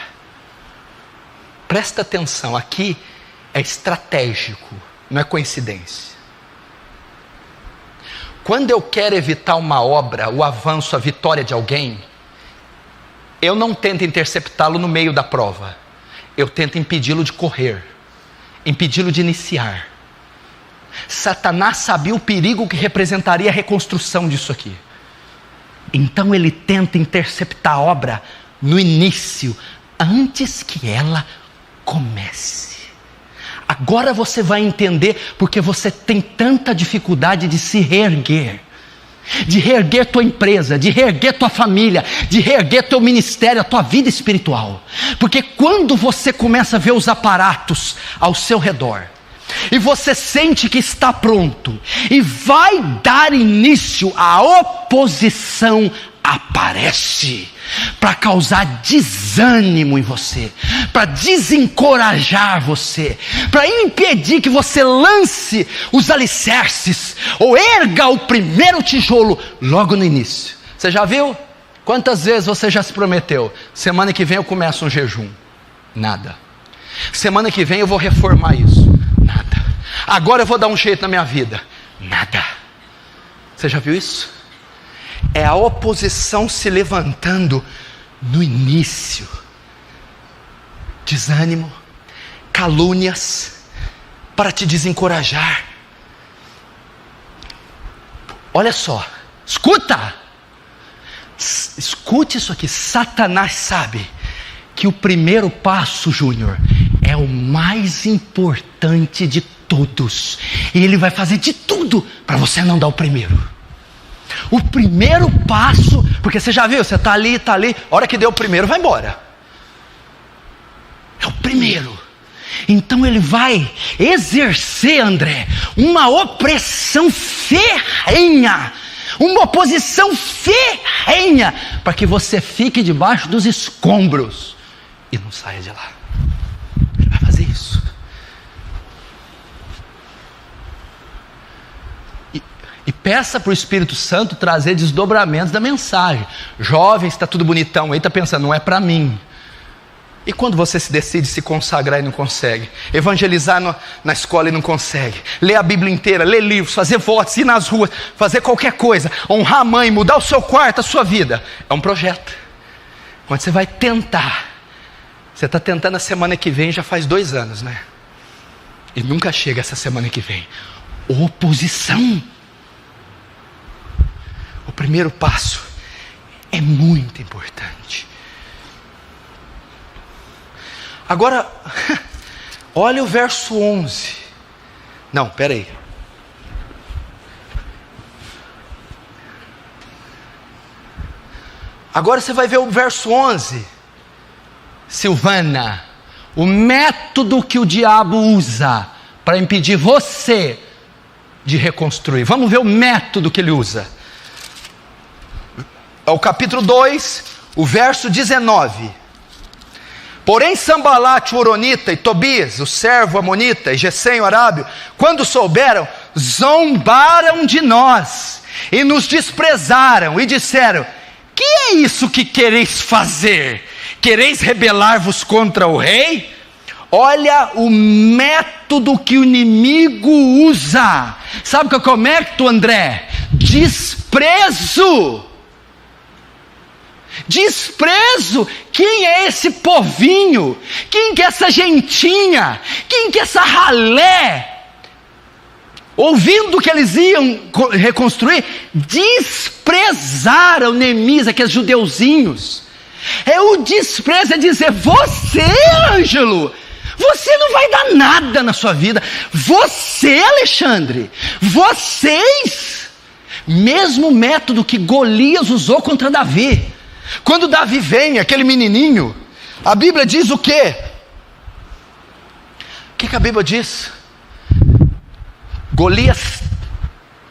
Presta atenção, aqui é estratégico, não é coincidência. Quando eu quero evitar uma obra, o avanço, a vitória de alguém, eu não tento interceptá-lo no meio da prova. Eu tento impedi-lo de correr, impedi-lo de iniciar. Satanás sabia o perigo que representaria a reconstrução disso aqui. Então ele tenta interceptar a obra no início, antes que ela comece. Agora você vai entender porque você tem tanta dificuldade de se reerguer. De reerguer tua empresa, de reerguer tua família, de reerguer teu ministério, a tua vida espiritual. Porque quando você começa a ver os aparatos ao seu redor, e você sente que está pronto, e vai dar início, a oposição aparece, para causar desânimo em você, para desencorajar você, para impedir que você lance os alicerces, ou erga o primeiro tijolo logo no início. Você já viu? Quantas vezes você já se prometeu, semana que vem eu começo um jejum? Nada. Semana que vem eu vou reformar isso? Nada. Agora eu vou dar um jeito na minha vida? Nada. Você já viu isso? É a oposição se levantando no início. Desânimo, calúnias, para te desencorajar. Olha só, escuta! Escute isso aqui. Satanás sabe que o primeiro passo, Júnior, é o mais importante de todos. E ele vai fazer de tudo para você não dar o primeiro. O primeiro passo, porque você já viu, você está ali, a hora que deu o primeiro, vai embora. É o primeiro. Então ele vai exercer, André, uma opressão ferrenha, uma oposição ferrenha, para que você fique debaixo dos escombros e não saia de lá. Ele vai fazer isso. E peça para o Espírito Santo trazer desdobramentos da mensagem. Jovens, está tudo bonitão aí, está pensando, não é para mim. E quando você se decide se consagrar e não consegue? Evangelizar na escola e não consegue? Ler a Bíblia inteira, ler livros, fazer votos, ir nas ruas, fazer qualquer coisa, honrar a mãe, mudar o seu quarto, a sua vida. É um projeto. Quando você vai tentar, você está tentando a semana que vem, já faz 2 anos, né? E nunca chega essa semana que vem. Oposição. O primeiro passo é muito importante. Agora, olha o verso 11. Não, peraí. Agora você vai ver o verso 11. Silvana, o método que o diabo usa para impedir você de reconstruir. Vamos ver o método que ele usa. É o capítulo 2, o verso 19. Porém Sambalate o Horonita e Tobias, o servo amonita, e Gesem o arábio, quando souberam, zombaram de nós e nos desprezaram e disseram: que é isso que quereis fazer? Quereis rebelar-vos contra o rei? Olha o método que o inimigo usa. Sabe qual é o método, André? Desprezo. Desprezo. Quem é esse povinho? Quem que é essa gentinha? Quem que é essa ralé? Ouvindo que eles iam reconstruir, desprezaram Neemias, aqueles judeuzinhos. É o desprezo, é dizer: você, Ângelo, você não vai dar nada na sua vida. Você, Alexandre, vocês. Mesmo método que Golias usou contra Davi. Quando Davi vem, aquele menininho, a Bíblia diz o quê? O que a Bíblia diz? Golias,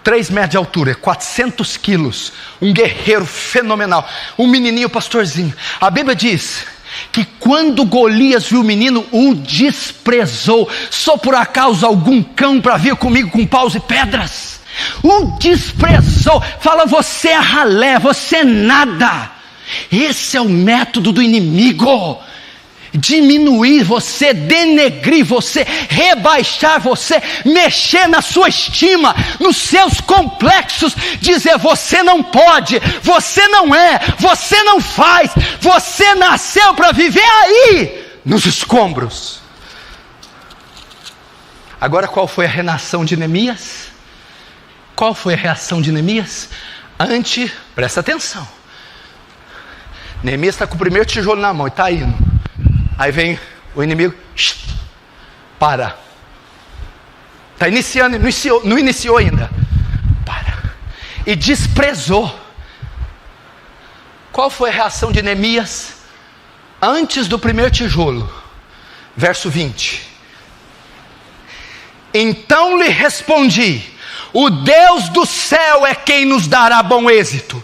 3 metros de altura, 400 quilos, um guerreiro fenomenal, um menininho pastorzinho. A Bíblia diz que quando Golias viu o menino, o desprezou. Só por acaso algum cão para vir comigo com paus e pedras? O desprezou. Fala: você é ralé, você é nada. Esse é o método do inimigo. diminuir você, denegrir você, rebaixar você, mexer na sua estima, nos seus complexos, dizer você não pode, você não é, você não faz, você nasceu para viver aí, nos escombros. Agora qual foi a reação de Neemias? Qual foi a reação de Neemias? Presta atenção, Neemias está com o primeiro tijolo na mão e está indo. Aí vem o inimigo, para. Está iniciando, não iniciou ainda. Para. E desprezou. Qual foi a reação de Neemias antes do primeiro tijolo? Verso 20. Então lhe respondi: o Deus do céu é quem nos dará bom êxito.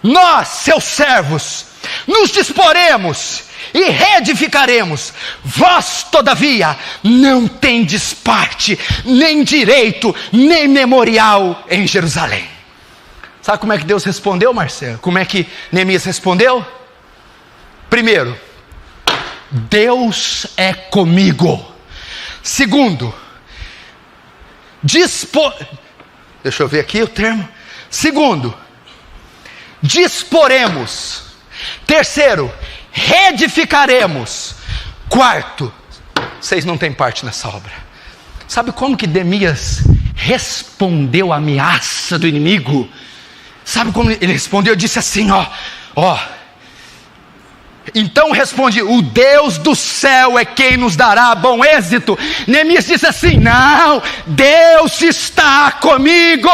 Nós, seus servos, nos disporemos e reedificaremos. Vós, todavia, não tendes parte, nem direito, nem memorial em Jerusalém. Sabe como é que Deus respondeu, Marcelo? Como é que Neemias respondeu? Primeiro, Deus é comigo. Segundo, deixa eu ver aqui o termo. Segundo, disporemos. Terceiro, reedificaremos. Quarto, vocês não têm parte nessa obra. Sabe como que Neemias respondeu à ameaça do inimigo? Sabe como ele respondeu? Disse assim, então responde: o Deus do céu é quem nos dará bom êxito. Neemias disse assim: não, Deus está comigo,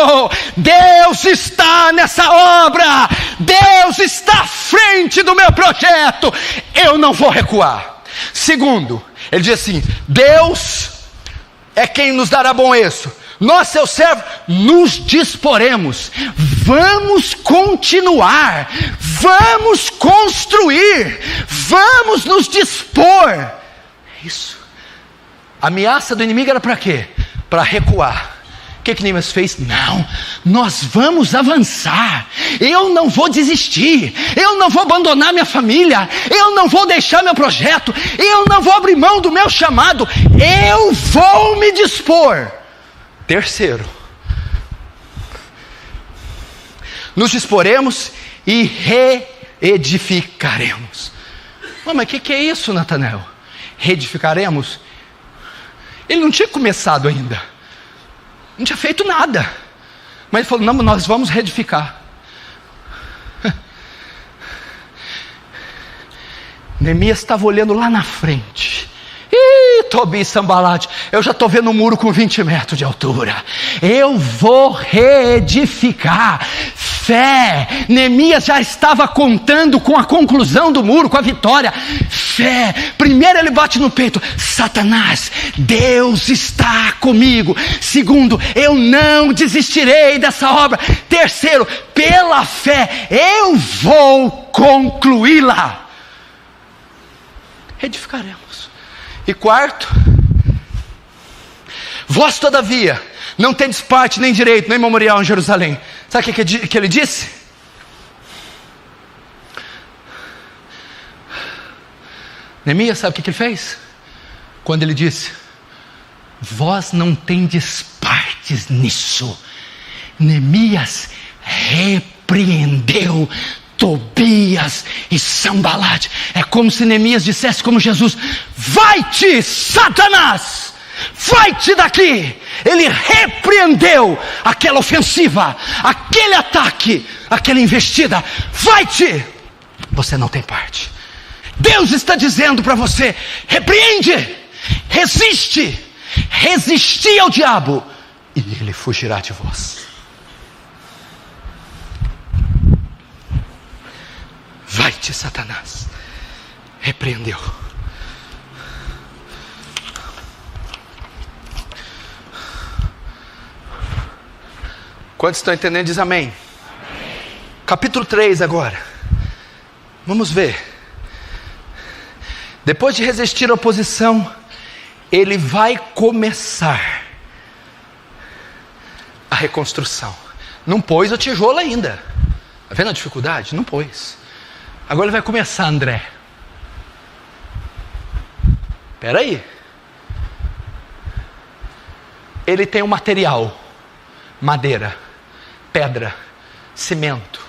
Deus está nessa obra, Deus está à frente do meu projeto, eu não vou recuar. Segundo, ele diz assim: Deus é quem nos dará bom êxito. Nós, seus servos, nos disporemos, vamos continuar, vamos construir, vamos nos dispor. É isso. A ameaça do inimigo era para quê? Para recuar. O que Neemias fez? Não, nós vamos avançar, eu não vou desistir, eu não vou abandonar minha família, eu não vou deixar meu projeto, eu não vou abrir mão do meu chamado, eu vou me dispor. Terceiro, nos disporemos e reedificaremos. Mas o que é isso, Natanael? Reedificaremos? Ele não tinha começado ainda, não tinha feito nada, mas ele falou: não, nós vamos reedificar. Neemias estava olhando lá na frente. Tobias e Sanbalate, eu já estou vendo um muro com 20 metros de altura, eu vou reedificar. Fé. Neemias já estava contando com a conclusão do muro, com a vitória. Fé. Primeiro ele bate no peito: Satanás, Deus está comigo. Segundo, eu não desistirei dessa obra. Terceiro, pela fé eu vou concluí-la. Edificaremos. E quarto, vós todavia não tendes parte, nem direito, nem memorial em Jerusalém. Sabe o que ele disse? Neemias, sabe o que ele fez? Quando ele disse: vós não tendes partes nisso, Neemias repreendeu Tobias e Sanbalate. É como se Neemias dissesse como Jesus: vai-te, Satanás, vai-te daqui. Ele repreendeu aquela ofensiva, aquele ataque, aquela investida. Vai-te, você não tem parte. Deus está dizendo para você: repreende, resiste, resisti ao diabo e ele fugirá de vós. Vai-te, Satanás. Repreendeu. Quantos estão entendendo? Diz amém. Amém. Capítulo 3 agora. Vamos ver. Depois de resistir à oposição, ele vai começar a reconstrução. Não pôs o tijolo ainda. Está vendo a dificuldade? Não pôs. Agora ele vai começar, André. Espera aí. Ele tem o material: madeira, pedra, cimento.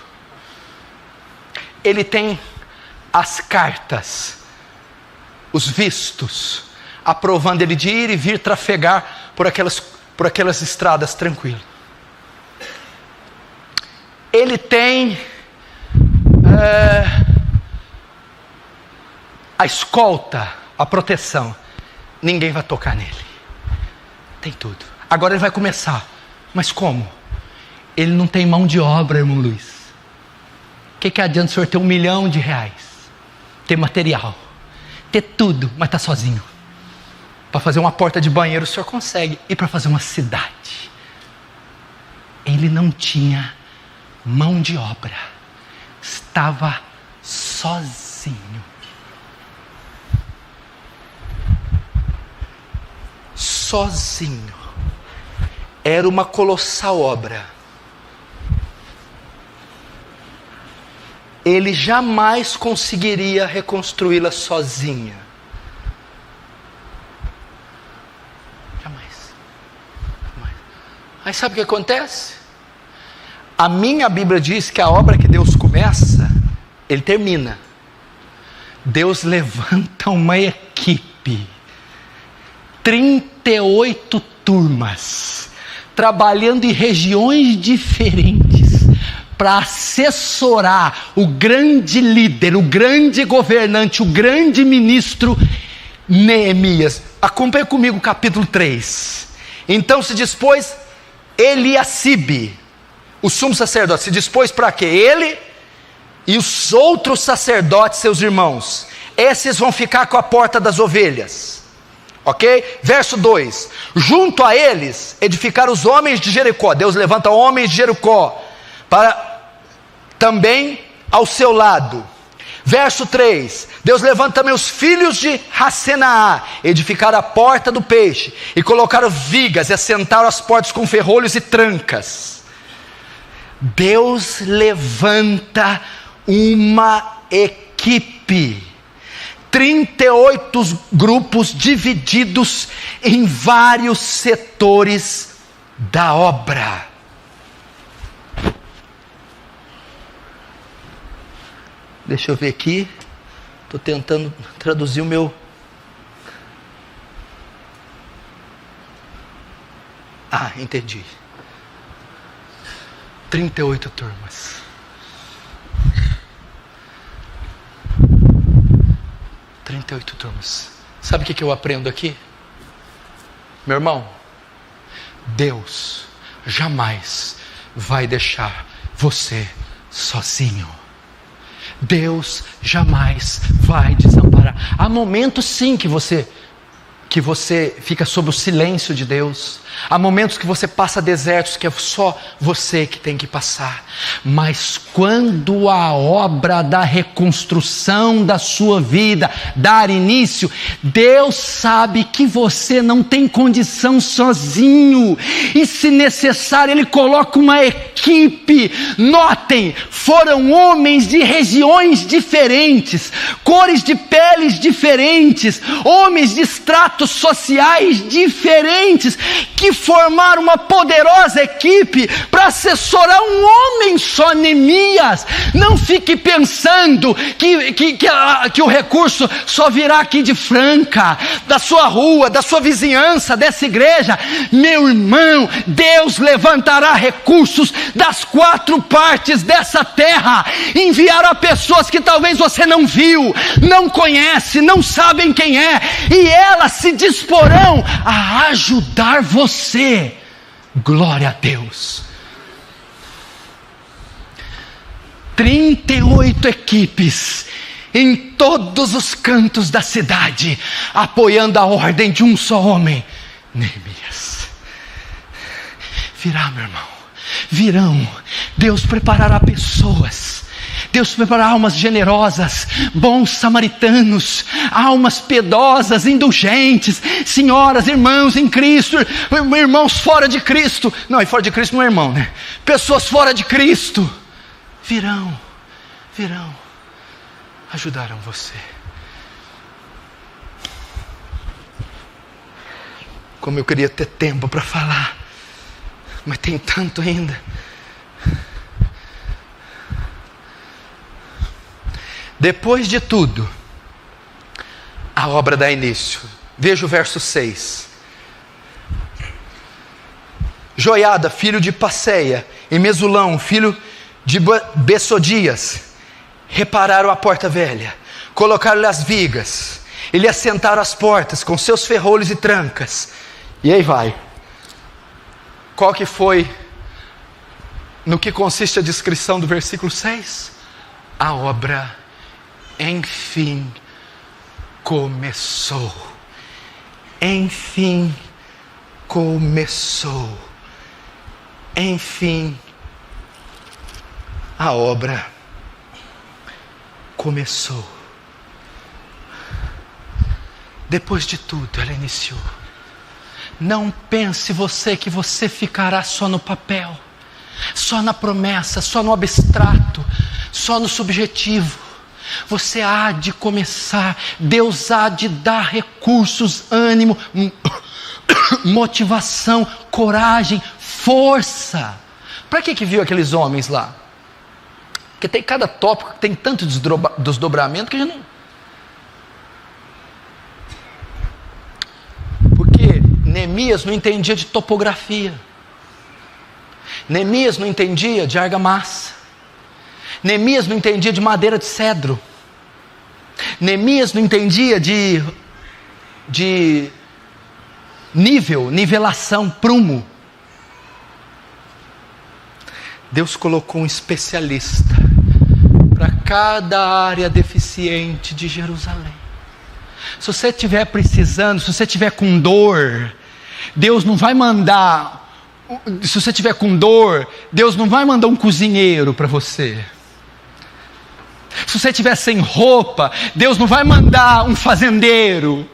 Ele tem as cartas, os vistos, aprovando ele de ir e vir trafegar por aquelas estradas tranquilo. Ele tem a escolta, a proteção. Ninguém vai tocar nele. Tem tudo. Agora ele vai começar. Mas como? Ele não tem mão de obra, irmão Luiz. O que adianta o senhor ter R$1 milhão, ter material, ter tudo, mas está sozinho? Para fazer uma porta de banheiro o senhor consegue, e para fazer uma cidade? Ele não tinha mão de obra, estava sozinho. Sozinho. Era uma colossal obra. Ele jamais conseguiria reconstruí-la sozinha. Jamais. Aí sabe o que acontece? A minha Bíblia diz que a obra que Deus começa, Ele termina. Deus levanta uma equipe, 38 turmas, trabalhando em regiões diferentes, para assessorar o grande líder, o grande governante, o grande ministro Neemias. Acompanhe comigo o capítulo 3. Então se dispôs Eliacibe, o sumo sacerdote, se dispôs para quê? Ele e os outros sacerdotes, seus irmãos. Esses vão ficar com a porta das ovelhas. Ok? Verso 2. Junto a eles edificaram os homens de Jericó. Deus levanta homens de Jericó para também ao seu lado. Verso 3. Deus levanta também os filhos de Racenaá, edificaram a porta do peixe, e colocaram vigas, e assentaram as portas com ferrolhos e trancas. Deus levanta uma equipe, 38 grupos divididos em vários setores da obra. Deixa eu ver aqui. Estou tentando traduzir o meu. Entendi. 38 turmas. Sabe o que eu aprendo aqui? Meu irmão, Deus jamais vai deixar você sozinho. Deus jamais vai desamparar. Há momentos sim que você fica sob o silêncio de Deus. Há momentos que você passa desertos que é só você que tem que passar. Mas quando a obra da reconstrução da sua vida dar início, Deus sabe que você não tem condição sozinho. E se necessário, Ele coloca uma equipe. Notem, foram homens de regiões diferentes, cores de peles diferentes, homens de estratos sociais diferentes, que formaram uma poderosa equipe para assessorar um homem só, Neemias. Não fique pensando que o recurso só virá aqui de Franca, da sua rua, da sua vizinhança, dessa igreja. Meu irmão, Deus levantará recursos das 4 partes dessa terra, enviará pessoas que talvez você não viu, não conhece, não sabem quem é, e elas se disporão a ajudar você. Glória a Deus. 38 equipes em todos os cantos da cidade, apoiando a ordem de um só homem, Neemias. Virá, meu irmão, virão. Deus preparará pessoas. Deus preparará almas generosas, bons samaritanos, almas piedosas, indulgentes, senhoras, irmãos em Cristo, irmãos fora de Cristo. Não, e fora de Cristo não é irmão, né? Pessoas fora de Cristo virão, ajudarão você. Como eu queria ter tempo para falar, mas tem tanto ainda. Depois de tudo, a obra dá início. Veja o verso 6. Joiada, filho de Passeia, e Mesulão, filho de Bessodias, repararam a porta velha, colocaram-lhe as vigas, e lhe assentaram as portas com seus ferrolhos e trancas. E aí vai. Qual que foi, no que consiste a descrição do versículo 6? A obra, enfim, começou. Enfim, começou. Enfim, a obra começou. Depois de tudo, ela iniciou. Não pense você que você ficará só no papel, só na promessa, só no abstrato, só no subjetivo. Você há de começar. Deus há de dar recursos, ânimo, motivação, coragem, força. Para que viu aqueles homens lá? Porque tem cada tópico que tem tanto desdobramento que a gente não... Porque Neemias não entendia de topografia. Neemias não entendia de argamassa. Neemias não entendia de madeira de cedro. Neemias não entendia de nivelação, prumo. Deus colocou um especialista para cada área deficiente de Jerusalém. Se você estiver precisando, se você estiver com dor, Deus não vai mandar. Se você estiver com dor, Deus não vai mandar um cozinheiro para você. Se você estiver sem roupa, Deus não vai mandar um fazendeiro.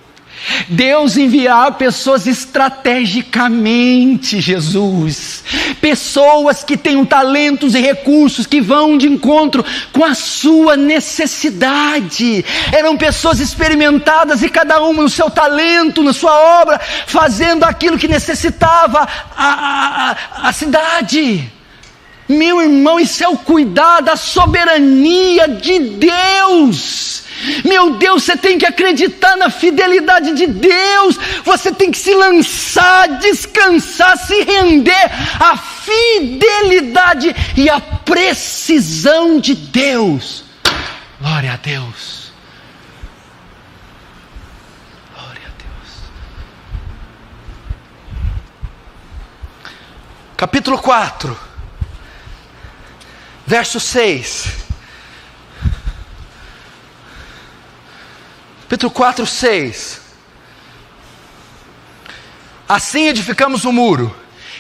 Deus enviar pessoas estrategicamente, Jesus. Pessoas que tenham talentos e recursos, que vão de encontro com a sua necessidade. Eram pessoas experimentadas e cada uma no seu talento, na sua obra, fazendo aquilo que necessitava a cidade. Meu irmão, isso é o cuidar da soberania de Deus. Meu Deus, você tem que acreditar na fidelidade de Deus. Você tem que se lançar, descansar, se render à fidelidade e à precisão de Deus. Glória a Deus. Glória a Deus. Capítulo 4, verso 6. Capítulo 4, 6. Assim edificamos o muro,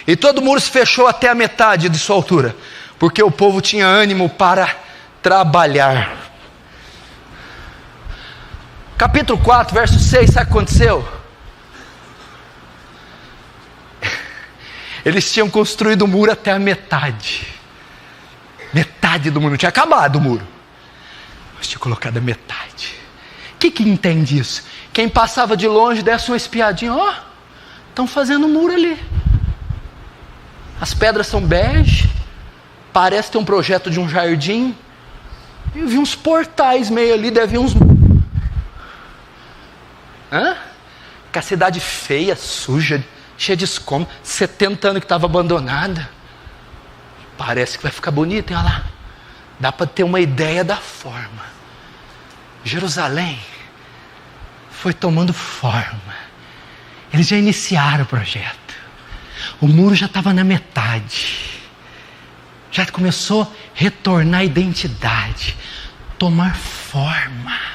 e todo o muro se fechou até a metade de sua altura, porque o povo tinha ânimo para trabalhar. Capítulo 4, verso 6, sabe o que aconteceu? Eles tinham construído o muro até a metade. Metade do muro, não tinha acabado o muro, mas tinha colocado a metade. O que entende isso? Quem passava de longe desse uma espiadinha, ó, estão fazendo um muro ali. As pedras são bege, parece ter um projeto de um jardim. Eu vi uns portais meio ali, deve uns... Que a cidade feia, suja, cheia de escombros, 70 anos que estava abandonada. Parece que vai ficar bonito, hein? Olha lá. Dá para ter uma ideia da forma. Jerusalém foi tomando forma. Eles já iniciaram o projeto. O muro já estava na metade. Já começou a retornar a identidade, tomar forma.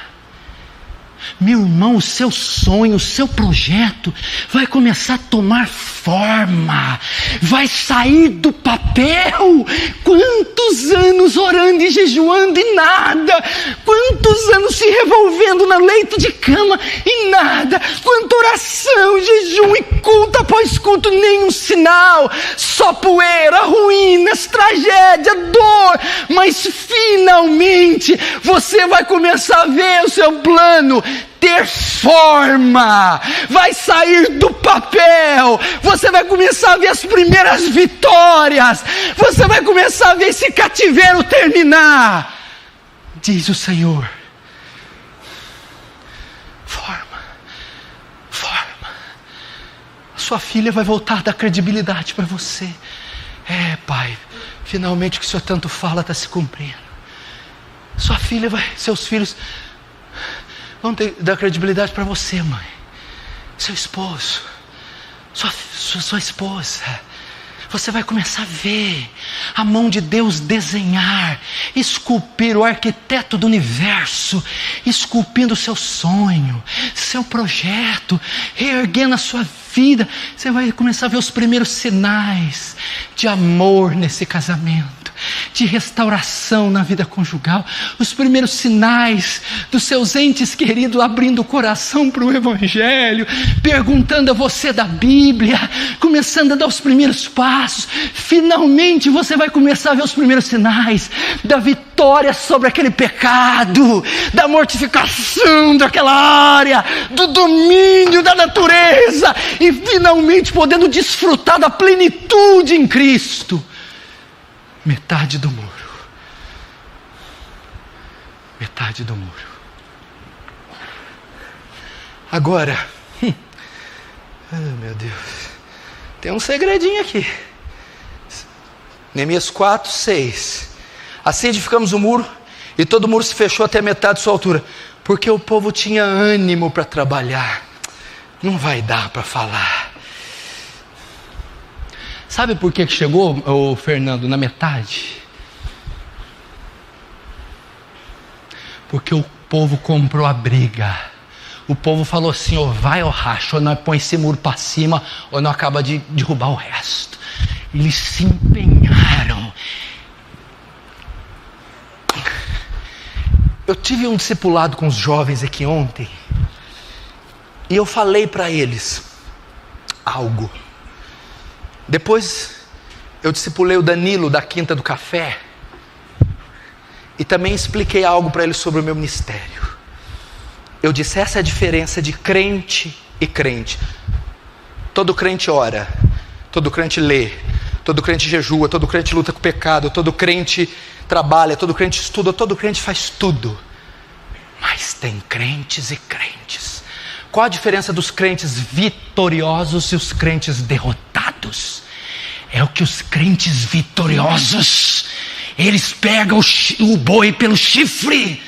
Meu irmão, o seu sonho, o seu projeto vai começar a tomar forma, vai sair do papel. Quantos anos orando e jejuando e nada, quantos anos se revolvendo no leito de cama e nada, quanta oração, jejum e culto após culto fruto, nenhum sinal, só poeira, ruínas, tragédia, dor. Mas finalmente você vai começar a ver o seu plano ter forma, vai sair do papel, você vai começar a ver as primeiras vitórias, você vai começar a ver esse cativeiro terminar, diz o Senhor. Forma. Sua filha vai voltar a dar credibilidade para você. Pai, finalmente o que o Senhor tanto fala está se cumprindo. Seus filhos vão dar credibilidade para você, mãe. Seu esposo, sua esposa. Você vai começar a ver a mão de Deus desenhar, esculpir o arquiteto do universo, esculpindo o seu sonho, seu projeto, reerguendo a sua vida. Você vai começar a ver os primeiros sinais de amor nesse casamento, de restauração na vida conjugal, os primeiros sinais dos seus entes queridos abrindo o coração para o Evangelho, perguntando a você da Bíblia, começando a dar os primeiros passos. Finalmente você vai começar a ver os primeiros sinais da vitória sobre aquele pecado, da mortificação daquela área, do domínio da natureza, e finalmente podendo desfrutar da plenitude em Cristo. Metade do muro. Metade do muro. Agora, meu Deus, tem um segredinho aqui. Neemias 4, 6. Assim edificamos o muro, e todo o muro se fechou até a metade de sua altura, porque o povo tinha ânimo para trabalhar. Não vai dar para falar. Sabe por que chegou, Fernando, na metade? Porque o povo comprou a briga. O povo falou assim: ou vai ou racha, ou nós põe esse muro para cima, ou não acaba de derrubar o resto. Eles se empenharam. Eu tive um discipulado com os jovens aqui ontem, e eu falei para eles algo. Depois eu discipulei o Danilo da Quinta do Café e também expliquei algo para ele sobre o meu ministério. Eu disse: essa é a diferença de crente e crente. Todo crente ora, todo crente lê, todo crente jejua, todo crente luta com o pecado, todo crente trabalha, todo crente estuda, todo crente faz tudo. Mas tem crentes e crentes. Qual a diferença dos crentes vitoriosos e os crentes derrotados? É o que os crentes vitoriosos, eles pegam o boi pelo chifre,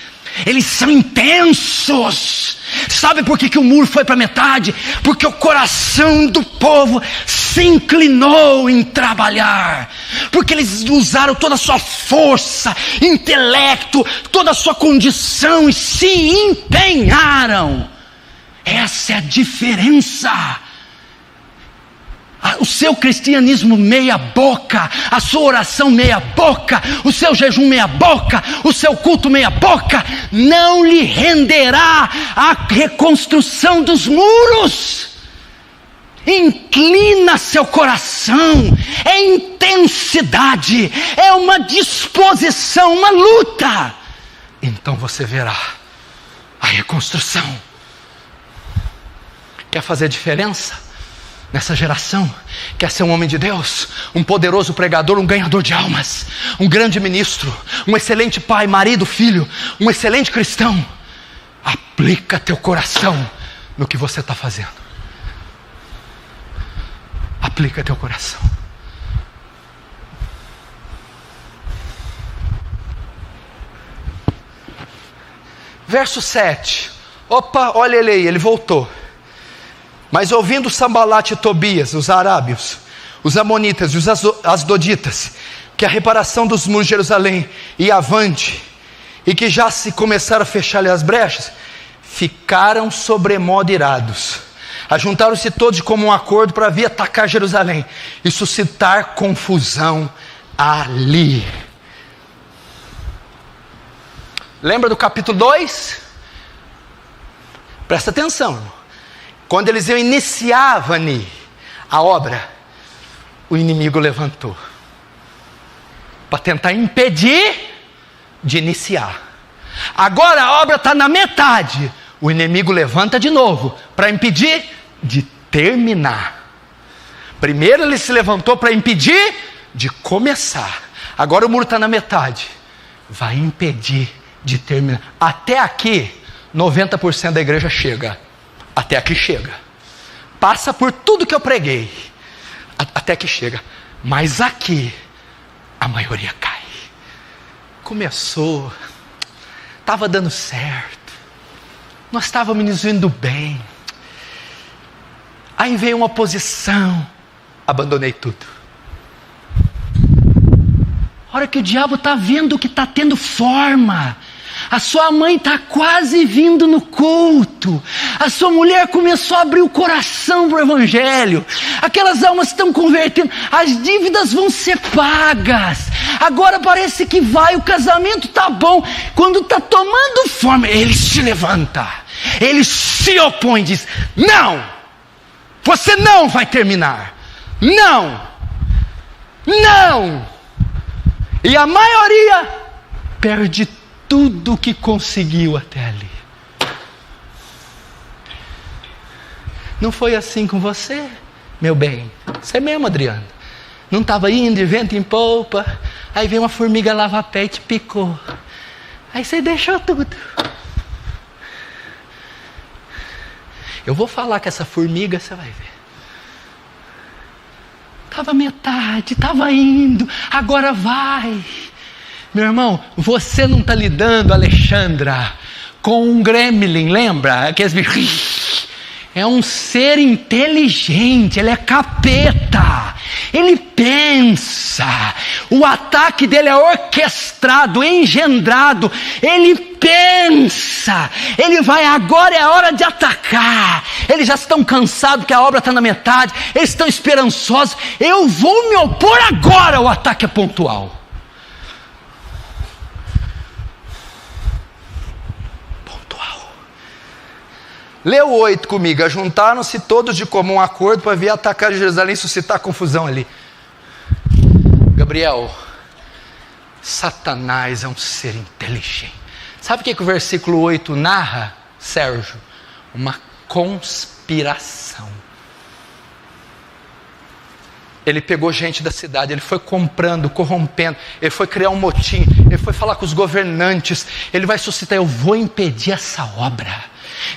eles são intensos. Sabe por que o muro foi para metade? Porque o coração do povo se inclinou em trabalhar, porque eles usaram toda a sua força, intelecto, toda a sua condição e se empenharam. Essa é a diferença. O seu cristianismo meia boca, a sua oração meia boca, o seu jejum meia boca, o seu culto meia boca, não lhe renderá a reconstrução dos muros. Inclina seu coração, é intensidade, é uma disposição, uma luta. Então você verá a reconstrução. Quer fazer diferença nessa geração? Quer ser um homem de Deus, um poderoso pregador, um ganhador de almas, um grande ministro, um excelente pai, marido, filho, um excelente cristão? Aplica teu coração no que você está fazendo. Aplica teu coração. Verso 7. Opa, olha ele aí, ele voltou. Mas ouvindo Sambalat e Tobias, os arábios, os amonitas e os asdoditas, que a reparação dos muros de Jerusalém ia avante, e que já se começaram a fechar-lhe as brechas, ficaram sobremodo irados. Ajuntaram-se todos de comum acordo para vir atacar Jerusalém e suscitar confusão ali. Lembra do capítulo 2? Presta atenção, irmão. Quando eles iam iniciar, Vani, A obra, o inimigo levantou para tentar impedir de iniciar. Agora a obra está na metade. O inimigo levanta de novo para impedir de terminar. Primeiro ele se levantou para impedir de começar. Agora o muro está na metade. Vai impedir de terminar. Até aqui, 90% da igreja chega. Até aqui chega. Passa por tudo que eu preguei. Até que chega. Mas aqui, a maioria cai. Começou. Estava dando certo. Nós estávamos nos indo bem. Aí veio uma oposição. Abandonei tudo. A hora que o diabo está vendo que está tendo forma. A sua mãe está quase vindo no culto. A sua mulher começou a abrir o coração para o evangelho. Aquelas almas estão convertendo. As dívidas vão ser pagas. Agora parece que vai, o casamento está bom. Quando está tomando forma, ele se levanta. Ele se opõe e diz: não, você não vai terminar. Não, não. E a maioria perde tudo que conseguiu até ali. Não foi assim com você, meu bem? Você mesmo, Adriano. Não estava indo de vento em polpa, aí veio uma formiga lava-pé e te picou. Aí você deixou tudo. Eu vou falar com essa formiga, você vai ver. Estava metade, estava indo, agora vai. Meu irmão, você não está lidando, Alexandra, com um gremlin, lembra? Aqueles bichos. É um ser inteligente, ele é capeta. Ele pensa. O ataque dele é orquestrado, engendrado. Ele pensa. Ele vai, agora é a hora de atacar. Eles já estão cansados que a obra está na metade. Eles estão esperançosos. Eu vou me opor agora. O ataque é pontual. Lê o 8 comigo. Ajuntaram-se todos de comum acordo para vir atacar Jerusalém e suscitar confusão ali. Gabriel, Satanás é um ser inteligente. Sabe o que o versículo 8 narra, Sérgio? Uma conspiração. Ele pegou gente da cidade, ele foi comprando, corrompendo, ele foi criar um motim, ele foi falar com os governantes, ele vai suscitar: eu vou impedir essa obra.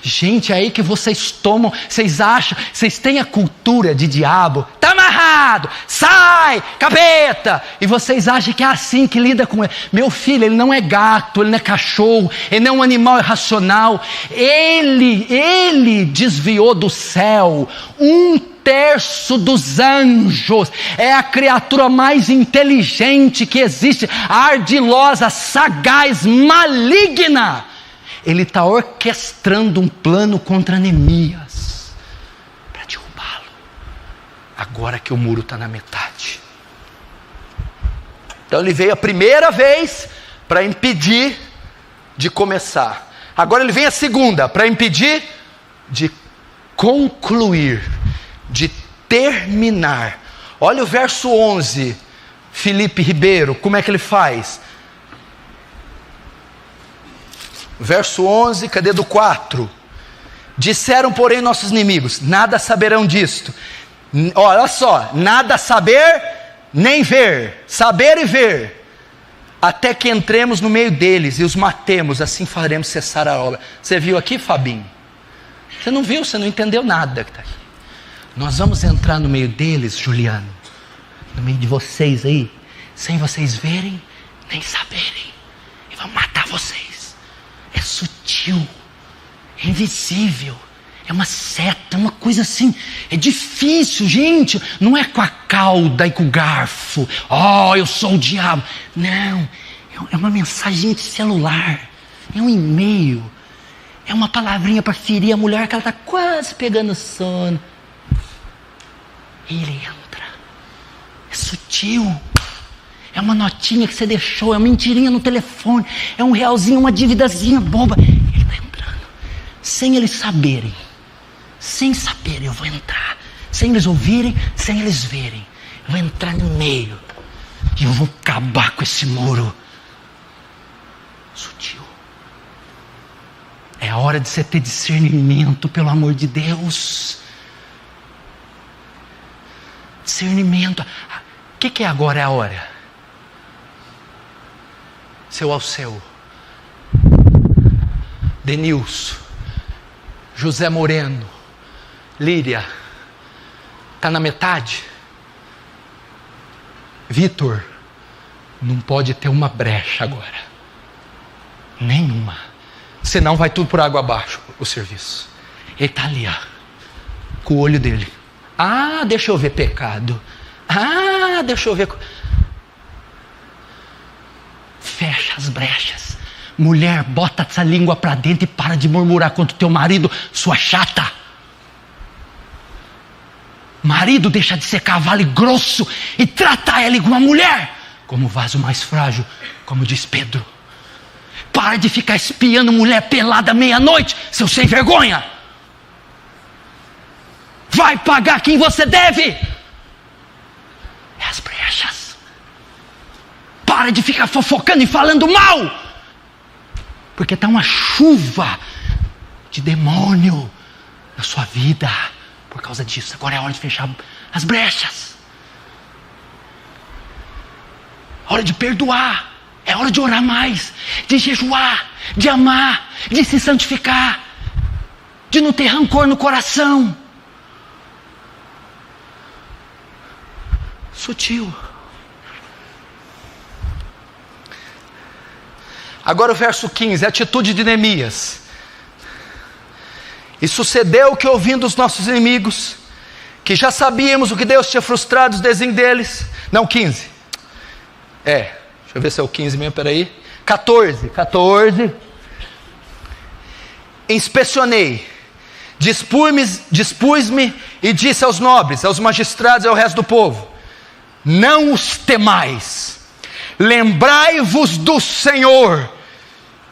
Gente, aí que vocês tomam, vocês acham, vocês têm a cultura de diabo, está amarrado, sai, capeta, e vocês acham que é assim que lida com ele. Meu filho, ele não é gato, ele não é cachorro, ele não é um animal irracional. Ele desviou do céu 1/3 dos anjos. É a criatura mais inteligente que existe, ardilosa, sagaz, maligna. Ele está orquestrando um plano contra Neemias para derrubá-lo. Agora que o muro está na metade. Então ele veio a primeira vez para impedir de começar. Agora ele vem a segunda para impedir de concluir, de terminar. Olha o verso 11, Felipe Ribeiro, como é que ele faz? Verso 11, cadê do 4? Disseram, porém, nossos inimigos: nada saberão disto. Olha só, nada saber nem ver, saber e ver, até que entremos no meio deles e os matemos, assim faremos cessar a obra. Você viu aqui, Fabinho? Você não viu, você não entendeu nada que está aqui. Nós vamos entrar no meio deles, Juliano, no meio de vocês aí, sem vocês verem nem saberem, e vamos matar vocês. É sutil, é invisível, é uma seta, é uma coisa assim, é difícil, gente. Não é com a cauda e com o garfo, eu sou o diabo. Não, é uma mensagem de celular, é um e-mail, é uma palavrinha para ferir a mulher que ela está quase pegando sono. E ele entra, é sutil. É uma notinha que você deixou, é uma mentirinha no telefone, é um realzinho, uma dívidazinha boba. Ele está entrando, sem eles saberem. Sem saberem, eu vou entrar. sem eles ouvirem, sem eles verem. Eu vou entrar no meio e eu vou acabar com esse muro. Sutil. É a hora de você ter discernimento, pelo amor de Deus. Discernimento. O que é agora é a hora? Seu Alceu, Denilson, José Moreno, Líria, está na metade? Vitor, não pode ter uma brecha agora. Nenhuma. Senão vai tudo por água abaixo, o serviço. Ele está ali, ó, com o olho dele. Ah, deixa eu ver pecado. Ah, deixa eu ver. Fecha as brechas. Mulher, bota essa língua para dentro e para de murmurar contra o teu marido, sua chata. Marido, deixa de ser cavalo e grosso e trata ela igual uma mulher, como vaso mais frágil, como diz Pedro. Para de ficar espiando mulher pelada meia-noite, seu sem vergonha. Vai pagar quem você deve. É as brechas. Para de ficar fofocando e falando mal, porque está uma chuva de demônio na sua vida por causa disso. Agora é a hora de fechar as brechas. Hora de perdoar. É hora de orar mais, de jejuar, de amar, de se santificar, de não ter rancor no coração. Sutil. Agora o verso 15, a atitude de Neemias. E sucedeu que, ouvindo os nossos inimigos, que já sabíamos o que Deus tinha frustrado os desígnios deles. Não, 15. Deixa eu ver se é o 15 mesmo, peraí. 14. Inspecionei, dispus-me e disse aos nobres, aos magistrados e ao resto do povo: não os temais, lembrai-vos do Senhor,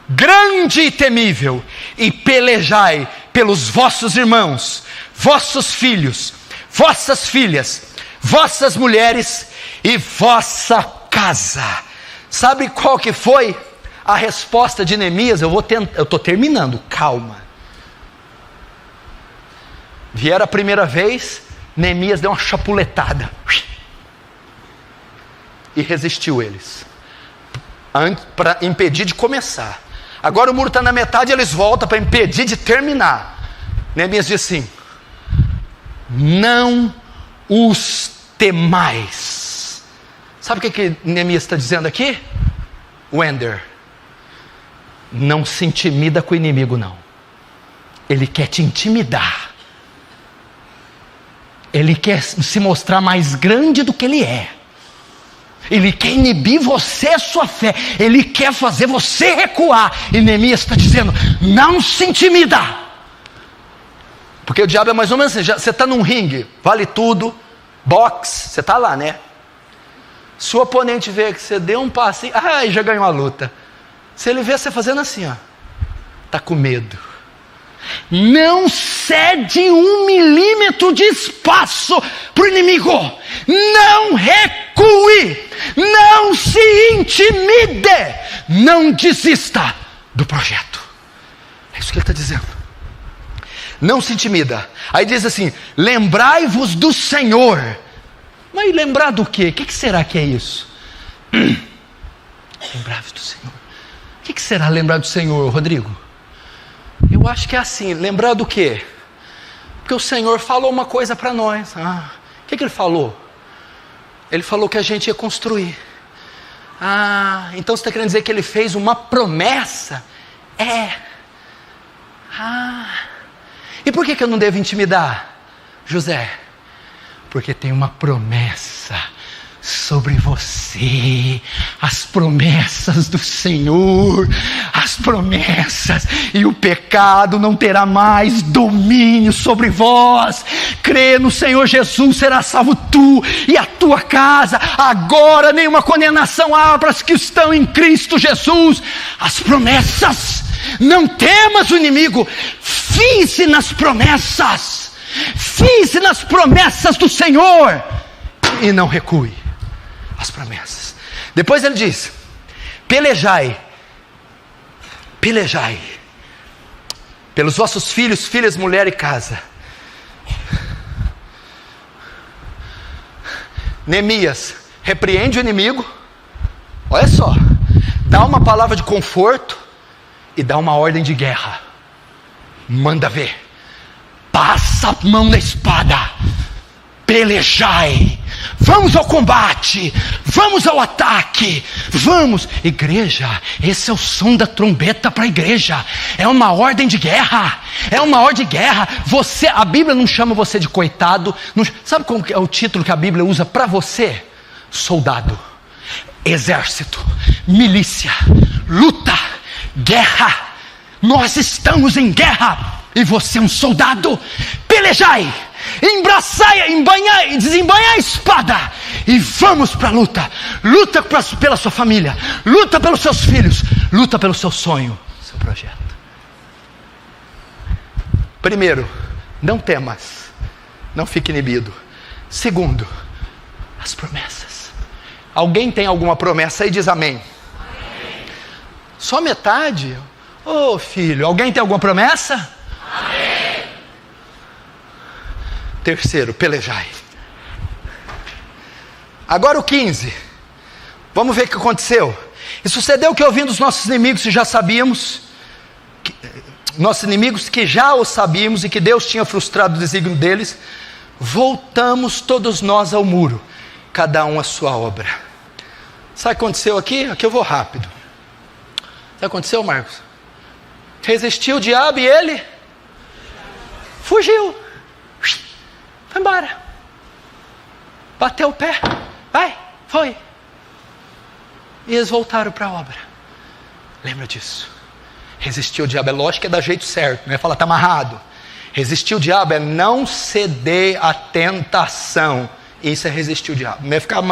grande e temível, e pelejai pelos vossos irmãos, vossos filhos, vossas filhas, vossas mulheres e vossa casa. Sabe qual que foi a resposta de Neemias? Eu estou terminando, calma. Vieram a primeira vez, Neemias deu uma chapuletada e resistiu eles, para impedir de começar. Agora o muro está na metade, eles voltam para impedir de terminar. Neemias diz assim: não os temais. Sabe o que Neemias está dizendo aqui? Wender, não se intimida com o inimigo, não. Ele quer te intimidar. Ele quer se mostrar mais grande do que ele é. Ele quer inibir você, a sua fé. Ele quer fazer você recuar. E Neemias está dizendo: não se intimida. Porque o diabo é mais ou menos assim. Você está num ringue, vale tudo, boxe, você está lá, né? Se o oponente vê que você deu um passinho, já ganhou a luta. Se ele vê você fazendo assim, está com medo. Não cede 1 milímetro de espaço para o inimigo. Não recue. Não se intimide. Não desista do projeto. É isso que ele está dizendo. Não se intimida. Aí diz assim: lembrai-vos do Senhor. Mas lembrar do quê? O que será que é isso? Lembrar-vos do Senhor. O que será lembrar do Senhor, Rodrigo? Eu acho que é assim, lembrar do quê? Porque o Senhor falou uma coisa para nós. O que Ele falou? Ele falou que a gente ia construir. Então você está querendo dizer que Ele fez uma promessa? E por que eu não devo intimidar, José? Porque tem uma promessa sobre você, as promessas do Senhor, as promessas, e o pecado não terá mais domínio sobre vós. Crê no Senhor Jesus, será salvo tu e a tua casa. Agora nenhuma condenação há para os que estão em Cristo Jesus. As promessas, não temas o inimigo, finge nas promessas. Fize nas promessas do Senhor e não recue as promessas. Depois ele diz: pelejai pelos vossos filhos, filhas, mulher e casa. Neemias repreende o inimigo, olha só, dá uma palavra de conforto e dá uma ordem de guerra. Manda ver, passa a mão na espada, pelejai, vamos ao combate, vamos ao ataque, vamos. Igreja, esse é o som da trombeta para a igreja, é uma ordem de guerra, é uma ordem de guerra. A Bíblia não chama você de coitado, sabe como é o título que a Bíblia usa para você? Soldado, exército, milícia, luta, guerra. Nós estamos em guerra e você é um soldado. Pelejai, desembanhai a espada e vamos para a luta. Luta pela sua família, luta pelos seus filhos, luta pelo seu sonho, seu projeto. Primeiro, não temas, não fique inibido. Segundo, as promessas. Alguém tem alguma promessa aí? Diz amém. Amém. Só metade? Ô filho, alguém tem alguma promessa? Amém. Terceiro, pelejai. Agora o 15. Vamos ver o que aconteceu. E sucedeu que, ouvindo os nossos inimigos, que já sabíamos, nossos inimigos que já o sabíamos, e que Deus tinha frustrado o desígnio deles, voltamos todos nós ao muro, cada um a sua obra. Sabe o que aconteceu aqui? Aqui eu vou rápido. Sabe o que aconteceu, Marcos? Resistiu o diabo e ele fugiu. Foi embora. Bateu o pé. Vai, foi. E eles voltaram para a obra. Lembra disso? Resistir o diabo, é lógico que é da jeito certo, não é falar, está amarrado. Resistir o diabo é não ceder à tentação. Isso é resistir o diabo. Não é ficar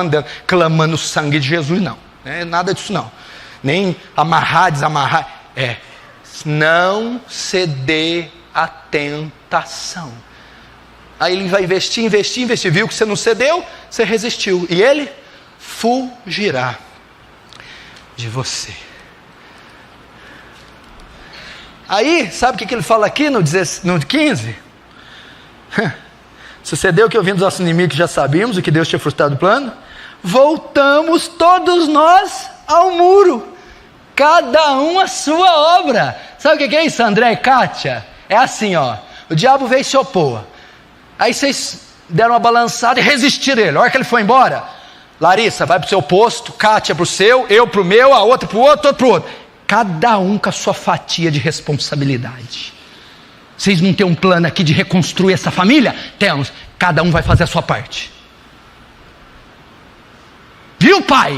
clamando o sangue de Jesus, não. Não é nada disso, não. Nem amarrar, desamarrar. É não ceder à tentação. Aí ele vai investir. Viu que você não cedeu, você resistiu. E ele fugirá de você. Aí, sabe o que ele fala aqui no 15? Sucedeu que, ouvindo os nossos inimigos, já sabíamos o que Deus tinha frustrado o plano. Voltamos todos nós ao muro, cada um a sua obra. Sabe o que é isso, André e Kátia? É assim, ó. O diabo veio se opor. Aí vocês deram uma balançada e resistiram ele. A hora que ele foi embora, Larissa vai para o seu posto, Kátia para o seu, eu para o meu, a outra para o outro, outro para o outro. Cada um com a sua fatia de responsabilidade. Vocês não têm um plano aqui de reconstruir essa família? Temos. Cada um vai fazer a sua parte. Viu, pai?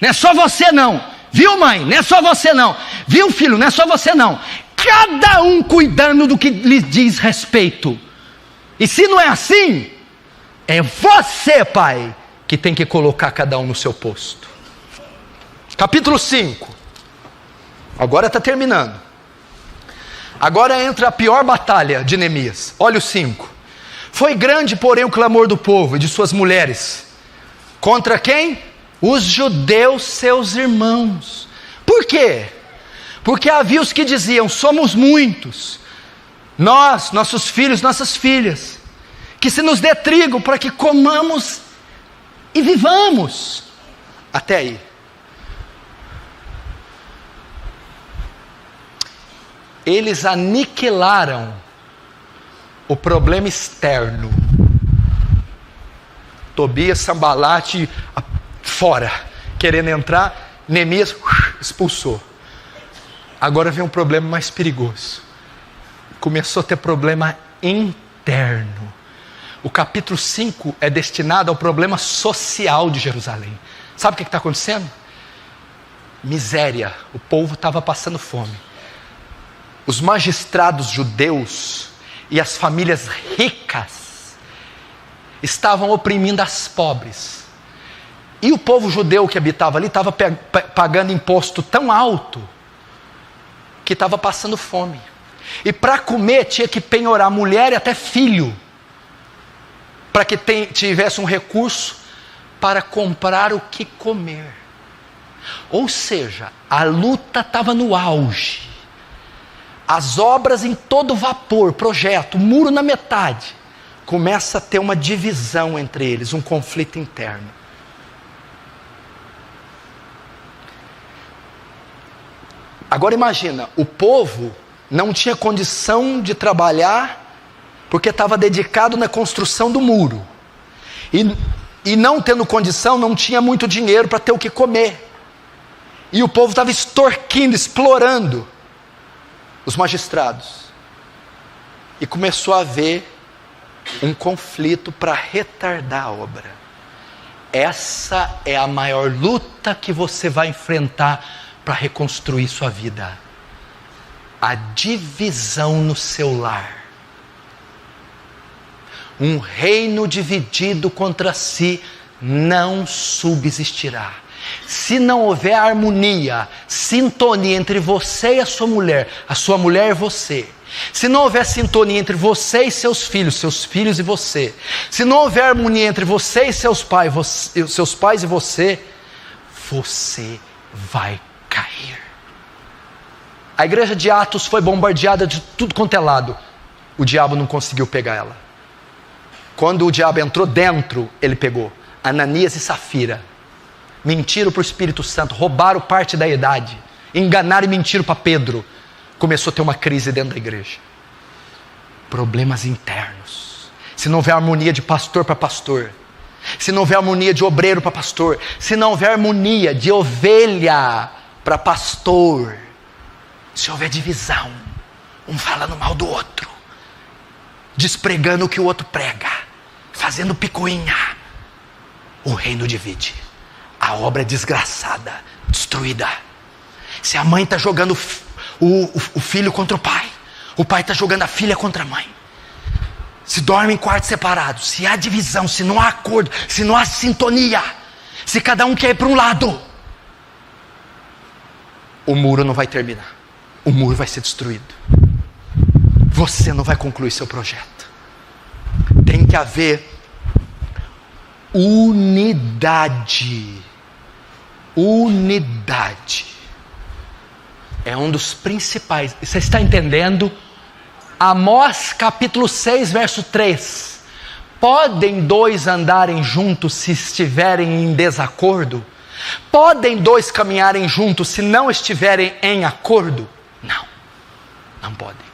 Não é só você não. Viu, mãe? Não é só você não. Viu, filho? Não é só você não. Cada um cuidando do que lhe diz respeito. E se não é assim, é você, pai, que tem que colocar cada um no seu posto. Capítulo 5. Agora está terminando. Agora entra a pior batalha de Neemias. Olha o 5. Foi grande, porém, o clamor do povo e de suas mulheres. Contra quem? Os judeus, seus irmãos. Por quê? Porque havia os que diziam, somos muitos. Nós, nossos filhos, nossas filhas, que se nos dê trigo para que comamos e vivamos. Até aí. Eles aniquilaram o problema externo. Tobias, Sambalate, fora, querendo entrar, Neemias expulsou. Agora vem um problema mais perigoso. Começou a ter problema interno. O capítulo 5 é destinado ao problema social de Jerusalém. Sabe o que está acontecendo? Miséria. O povo estava passando fome. Os magistrados judeus e as famílias ricas estavam oprimindo as pobres. E o povo judeu que habitava ali estava pagando imposto tão alto que estava passando fome. E para comer tinha que penhorar mulher e até filho. para que tivesse um recurso para comprar o que comer. Ou seja, a luta estava no auge, as obras em todo vapor, projeto, muro na metade. Começa a ter uma divisão entre eles, um conflito interno. Agora imagina, o povo não tinha condição de trabalhar porque estava dedicado na construção do muro. E não tendo condição, não tinha muito dinheiro para ter o que comer. E o povo estava extorquindo, explorando os magistrados. E começou a haver um conflito para retardar a obra. Essa é a maior luta que você vai enfrentar para reconstruir sua vida. A divisão no seu lar. Um reino dividido contra si não subsistirá. Se não houver harmonia, sintonia entre você e a sua mulher e você, se não houver sintonia entre você e seus filhos e você, se não houver harmonia entre você e seus pais e você vai cair. A igreja de Atos foi bombardeada de tudo quanto é lado. O diabo não conseguiu pegar ela. Quando o diabo entrou dentro, ele pegou Ananias e Safira. Mentiram para o Espírito Santo, roubaram parte da idade, enganaram e mentiram para Pedro. Começou a ter uma crise dentro da igreja. Problemas internos. Se não houver harmonia de pastor para pastor, se não houver harmonia de obreiro para pastor, se não houver harmonia de ovelha para pastor, se houver divisão, um falando mal do outro, despregando o que o outro prega, fazendo picuinha, o reino divide. A obra é desgraçada, destruída. Se a mãe está jogando o filho contra o pai está jogando a filha contra a mãe, se dorme em quartos separados, se há divisão, se não há acordo, se não há sintonia, se cada um quer ir para um lado, o muro não vai terminar, o muro vai ser destruído, você não vai concluir seu projeto. Tem que haver unidade. Unidade é um dos principais. Você está entendendo? Amós capítulo 6 verso 3. Podem dois andarem juntos se estiverem em desacordo? Podem dois caminharem juntos se não estiverem em acordo? Não podem.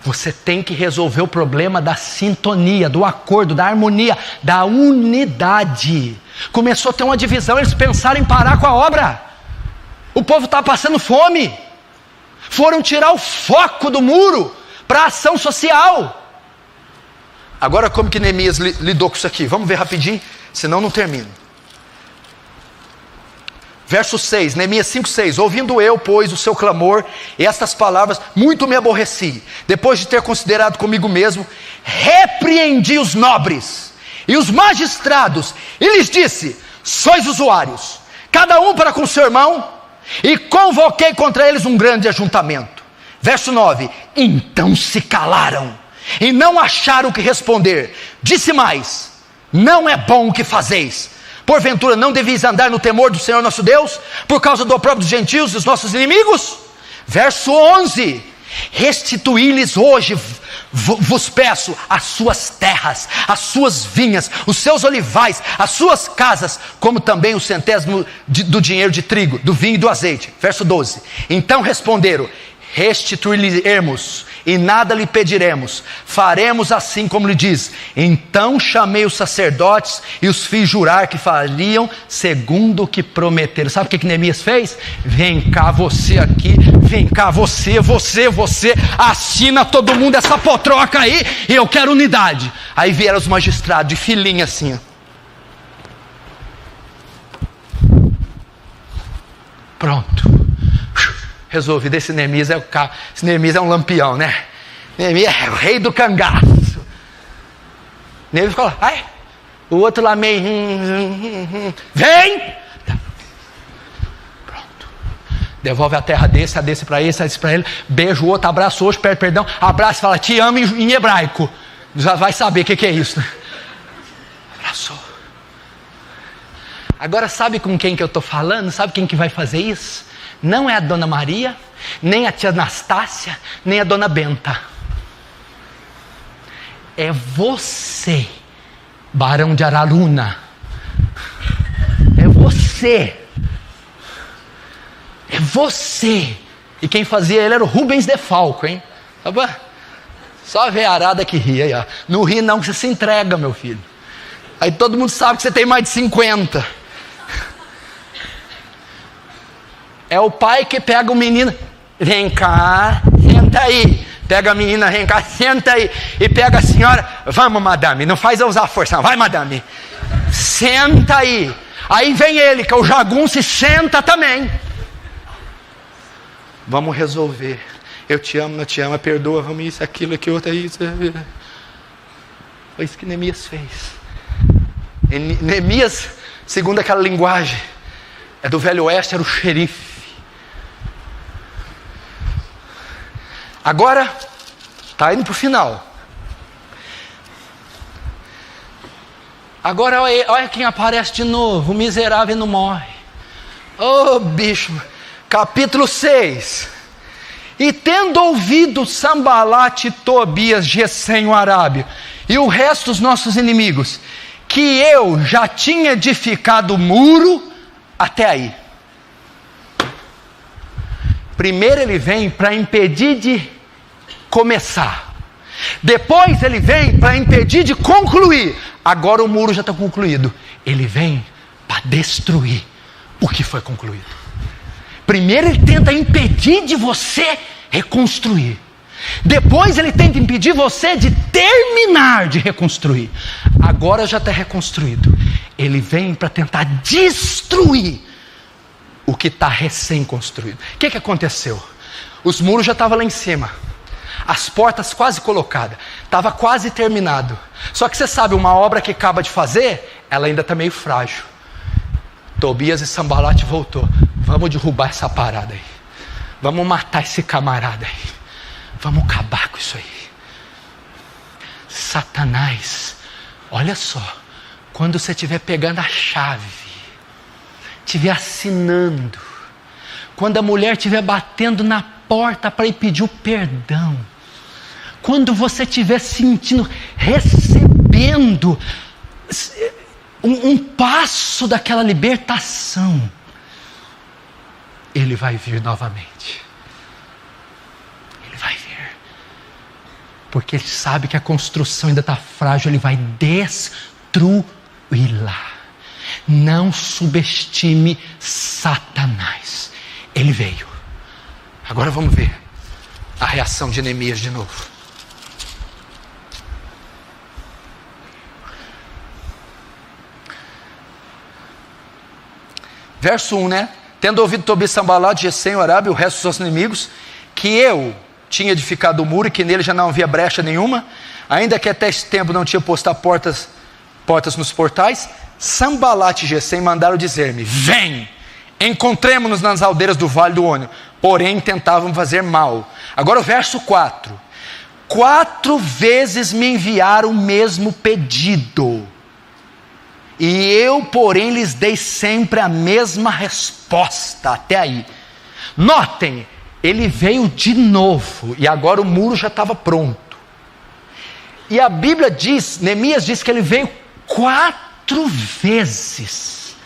Você tem que resolver o problema da sintonia, do acordo, da harmonia, da unidade. Começou a ter uma divisão, eles pensaram em parar com a obra. O povo estava passando fome. Foram tirar o foco do muro para a ação social. Agora como que Neemias lidou com isso aqui? Vamos ver rapidinho, senão não termino. Verso 6, Neemias 5,6. Ouvindo eu, pois, o seu clamor e estas palavras, muito me aborreci. Depois de ter considerado comigo mesmo, repreendi os nobres e os magistrados, e lhes disse: sois usuários, cada um para com seu irmão, e convoquei contra eles um grande ajuntamento. Verso 9, então se calaram, e não acharam o que responder. Disse mais: não é bom o que fazeis. Porventura não deveis andar no temor do Senhor nosso Deus, por causa do opróbrio dos gentios, dos nossos inimigos? Verso 11, restituí-lhes hoje, vos peço, as suas terras, as suas vinhas, os seus olivais, as suas casas, como também o centésimo do dinheiro de trigo, do vinho e do azeite. Verso 12, então responderam: restituir-lhe-emos, e nada lhe pediremos, faremos assim como lhe diz. Então chamei os sacerdotes e os fiz jurar que fariam segundo o que prometeram. Sabe o que Neemias fez? Vem cá você aqui, vem cá você, assina todo mundo essa potroca aí, e eu quero unidade. Aí vieram os magistrados de filinha assim, pronto, resolvido. Esse Neemias é o cara. Esse Neemias é um lampião, né? Neemias é o rei do cangaço. Neemias ficou lá, ai, o outro lá meio, vem! Tá. Pronto. Devolve a terra desse, a desse para esse, a desse para ele. Beijo o outro, abraça o outro, pede perdão, abraça e fala: te amo em hebraico. Já vai saber o que é isso, né? Abraçou. Agora sabe com quem que eu estou falando? Sabe quem que vai fazer isso? Não é a Dona Maria, nem a tia Anastácia, nem a Dona Benta. É você, Barão de Araruna. É você. É você. E quem fazia ele era o Rubens de Falco, hein? Só a veiarada que ria aí, ó. Não ri não, que você se entrega, meu filho. Aí todo mundo sabe que você tem mais de 50. É o pai que pega o menino, vem cá, senta aí. Pega a menina, vem cá, senta aí. E pega a senhora, vamos madame, não faz eu usar força, não. Vai madame, senta aí. Aí vem ele, que é o jagunço, e senta também. Vamos resolver. Eu te amo, não te amo, perdoa, vamos isso, aquilo, aquilo, outro, isso. Foi isso que Neemias fez. E Neemias, segundo aquela linguagem, é do Velho Oeste, era o xerife. Agora, está indo para o final. Agora, olha quem aparece de novo, o miserável não morre. Ô bicho, capítulo 6. E tendo ouvido Sambalate, Tobias, Gesem, o Arábio, e o resto dos nossos inimigos, que eu já tinha edificado o muro, até aí. Primeiro ele vem para impedir de começar. Depois ele vem para impedir de concluir. Agora o muro já está concluído. Ele vem para destruir o que foi concluído. Primeiro ele tenta impedir de você reconstruir. Depois ele tenta impedir você de terminar de reconstruir. Agora já está reconstruído. Ele vem para tentar destruir o que está recém-construído. O que aconteceu? Os muros já estavam lá em cima. As portas quase colocadas. Estava quase terminado. Só que você sabe, uma obra que acaba de fazer, ela ainda está meio frágil. Tobias e Sambalate voltou. Vamos derrubar essa parada aí. Vamos matar esse camarada aí. Vamos acabar com isso aí. Satanás, olha só. Quando você estiver pegando a chave, estiver assinando, quando a mulher estiver batendo na porta para ir pedir o perdão, quando você estiver sentindo, recebendo um passo daquela libertação, ele vai vir novamente. Ele vai vir. Porque ele sabe que a construção ainda está frágil, ele vai destruí-la. Não subestime Satanás. Ele veio. Agora vamos ver a reação de Neemias de novo. Verso 1, né? Tendo ouvido Tobias, Sambalate, Gesem, o Arábio e o resto dos seus inimigos, que eu tinha edificado o muro e que nele já não havia brecha nenhuma, ainda que até esse tempo não tinha posto portas nos portais, Sambalate e Gesem mandaram dizer-me: vem, encontremo-nos nas aldeiras do Vale do Ônio. Porém tentavam fazer mal. Agora o verso 4. 4 vezes me enviaram o mesmo pedido, e eu, porém, lhes dei sempre a mesma resposta. Até aí. Notem, ele veio de novo, e agora o muro já estava pronto. E a Bíblia diz, Neemias diz que ele veio 4 vezes.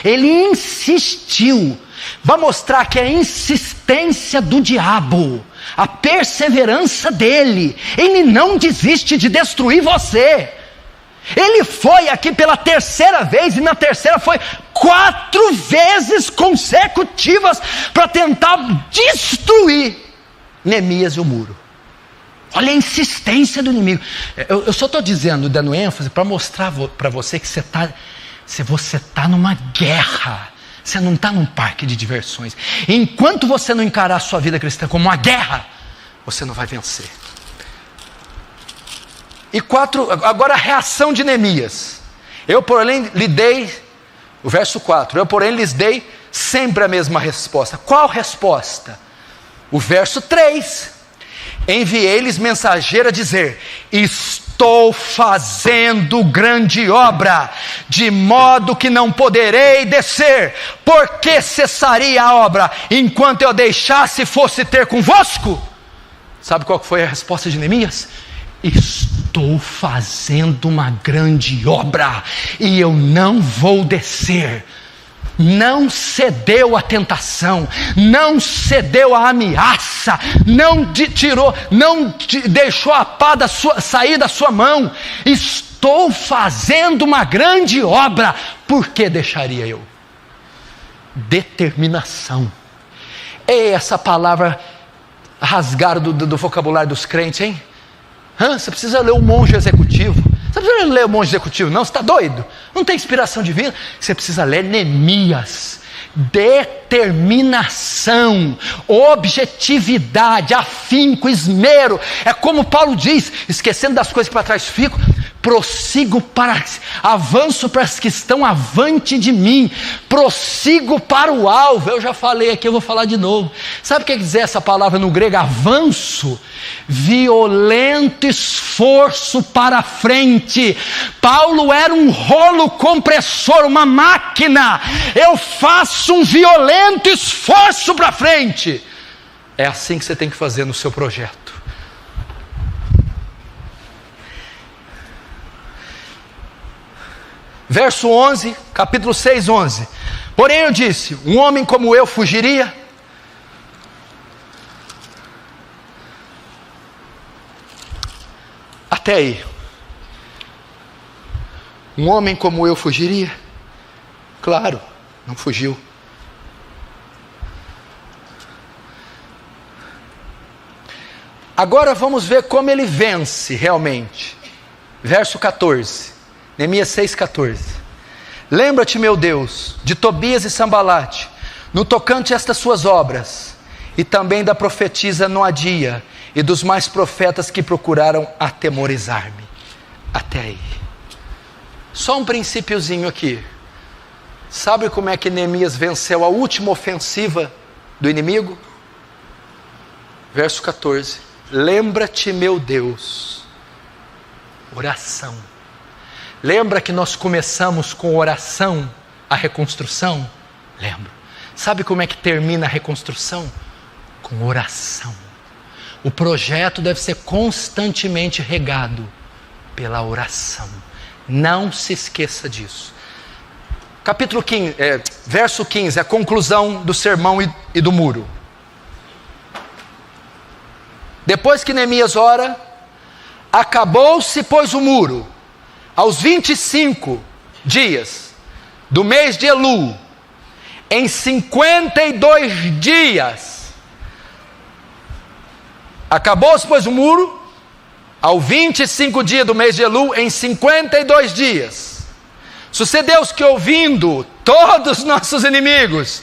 Ele insistiu. Vai mostrar que a insistência do diabo, a perseverança dele, ele não desiste de destruir você. Ele foi aqui pela 3ª vez, e na 3ª foi 4 vezes consecutivas para tentar destruir Neemias e o muro. Olha a insistência do inimigo. Eu só estou dizendo, dando ênfase para mostrar para você que você está numa guerra. Você não está num parque de diversões. Enquanto você não encarar a sua vida cristã como uma guerra, você não vai vencer. E 4, agora a reação de Neemias. Eu, porém, lhe dei, o verso 4, eu, porém, lhes dei sempre a mesma resposta. Qual resposta? O verso 3. Enviei-lhes mensageiro a dizer: estou fazendo grande obra, de modo que não poderei descer. Por que cessaria a obra, enquanto eu deixasse e fosse ter convosco? Sabe qual foi a resposta de Neemias? Estou fazendo uma grande obra, e eu não vou descer. Não cedeu à tentação, não cedeu à ameaça, não deixou a pá sair da sua mão. Estou fazendo uma grande obra. Por que deixaria eu? Determinação. É essa palavra rasgada do vocabulário dos crentes, hein? Você precisa ler o Monge Executivo. Você precisa ler o Monge Executivo, não? Você está doido? Não tem inspiração divina? Você precisa ler Neemias. Determinação, objetividade, afinco, esmero. É como Paulo diz, esquecendo das coisas que para trás fico, avanço para as que estão avante de mim, prossigo para o alvo. Eu já falei aqui, eu vou falar de novo. Sabe o que quer dizer essa palavra no grego, avanço? Violento esforço para frente. Paulo era um rolo compressor, uma máquina. Eu faço um violento esforço para frente. É assim que você tem que fazer no seu projeto. Verso 11, capítulo 6, 11. Porém eu disse, um homem como eu fugiria? Até aí. Um homem como eu fugiria? Claro, não fugiu. Agora vamos ver como ele vence realmente. Verso 14. Neemias 6,14. Lembra-te, meu Deus, de Tobias e Sambalate, no tocante a estas suas obras, e também da profetisa Noadia, e dos mais profetas que procuraram atemorizar-me. Até aí. Só um princípiozinho aqui. Sabe como é que Neemias venceu a última ofensiva do inimigo? Verso 14. Lembra-te, meu Deus. Oração. Lembra que nós começamos com oração a reconstrução? Lembro. Sabe como é que termina a reconstrução? Com oração. O projeto deve ser constantemente regado pela oração. Não se esqueça disso. Capítulo 15, verso 15, a conclusão do sermão e do muro. Depois que Neemias ora, acabou-se, pois, o muro. Aos 25 dias do mês de Elul, em 52 dias, acabou-se, pois, o muro, ao 25 dias do mês de Elul, em 52 dias. Sucedeu-se que, ouvindo todos os nossos inimigos,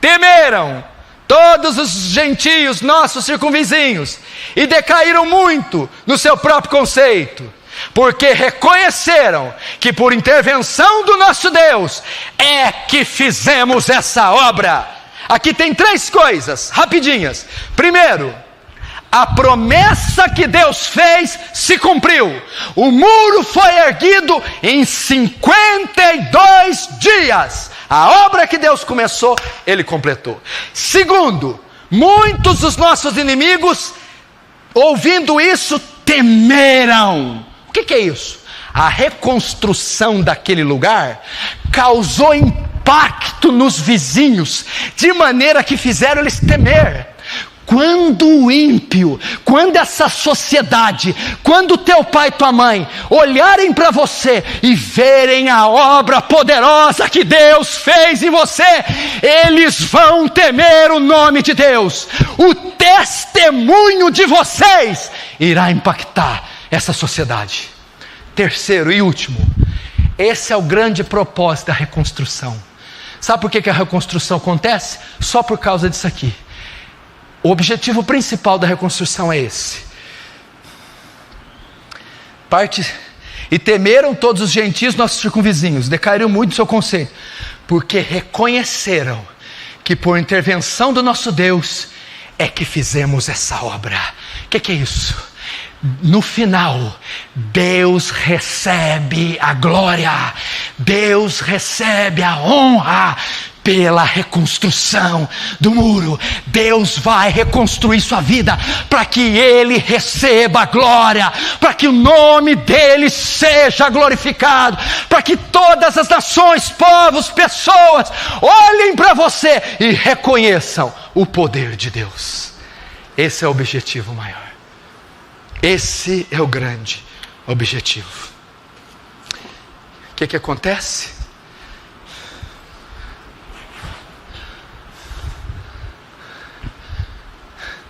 temeram todos os gentios, nossos circunvizinhos, e decaíram muito no seu próprio conceito, porque reconheceram que por intervenção do nosso Deus é que fizemos essa obra. Aqui tem 3 coisas, rapidinhas. Primeiro, a promessa que Deus fez se cumpriu. O muro foi erguido em 52 dias. A obra que Deus começou, Ele completou. Segundo, muitos dos nossos inimigos, ouvindo isso, temeram. O que é isso? A reconstrução daquele lugar causou impacto nos vizinhos, de maneira que fizeram eles temer. Quando o ímpio, quando essa sociedade, quando teu pai e tua mãe olharem para você e verem a obra poderosa que Deus fez em você, eles vão temer o nome de Deus. O testemunho de vocês irá impactar essa sociedade. Terceiro e último, esse é o grande propósito da reconstrução. Sabe por que a reconstrução acontece? Só por causa disso aqui. O objetivo principal da reconstrução é esse. E temeram todos os gentios, nossos circunvizinhos, decaíram muito do seu conceito, porque reconheceram que por intervenção do nosso Deus é que fizemos essa obra. O que é isso? no final, Deus recebe a glória, Deus recebe a honra pela reconstrução do muro. Deus vai reconstruir sua vida para que Ele receba a glória, para que o nome dEle seja glorificado, para que todas as nações, povos, pessoas olhem para você e reconheçam o poder de Deus. Esse é o objetivo maior. Esse é o grande objetivo. O que acontece?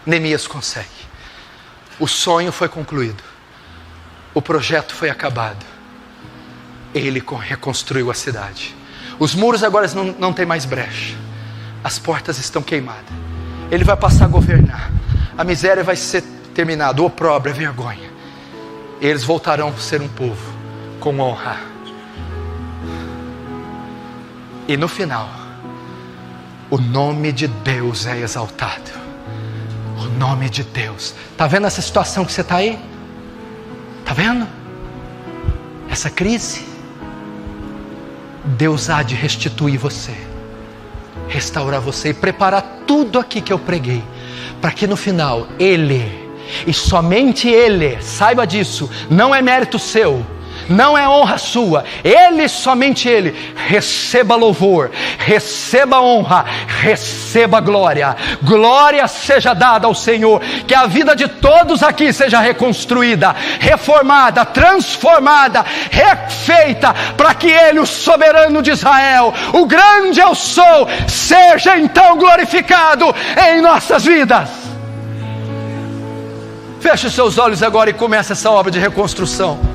Neemias consegue. O sonho foi concluído. O projeto foi acabado. Ele reconstruiu a cidade. Os muros agora não tem mais brecha. As portas estão queimadas. Ele vai passar a governar. A miséria vai ser terminada. O opróbrio, a vergonha. Eles voltarão a ser um povo com honra. E no final, o nome de Deus é exaltado. O nome de Deus. Está vendo essa situação que você está aí? Está vendo? Essa crise? Deus há de restituir você, restaurar você e preparar tudo aqui que eu preguei, para que no final Ele, e somente Ele, saiba disso, não é mérito seu, não é honra sua, Ele, somente Ele, receba louvor, receba honra, receba glória. Glória seja dada ao Senhor. Que a vida de todos aqui seja reconstruída, reformada, transformada, refeita, para que Ele, o soberano de Israel, o grande eu sou, seja então glorificado em nossas vidas. Feche os seus olhos agora e comece essa obra de reconstrução.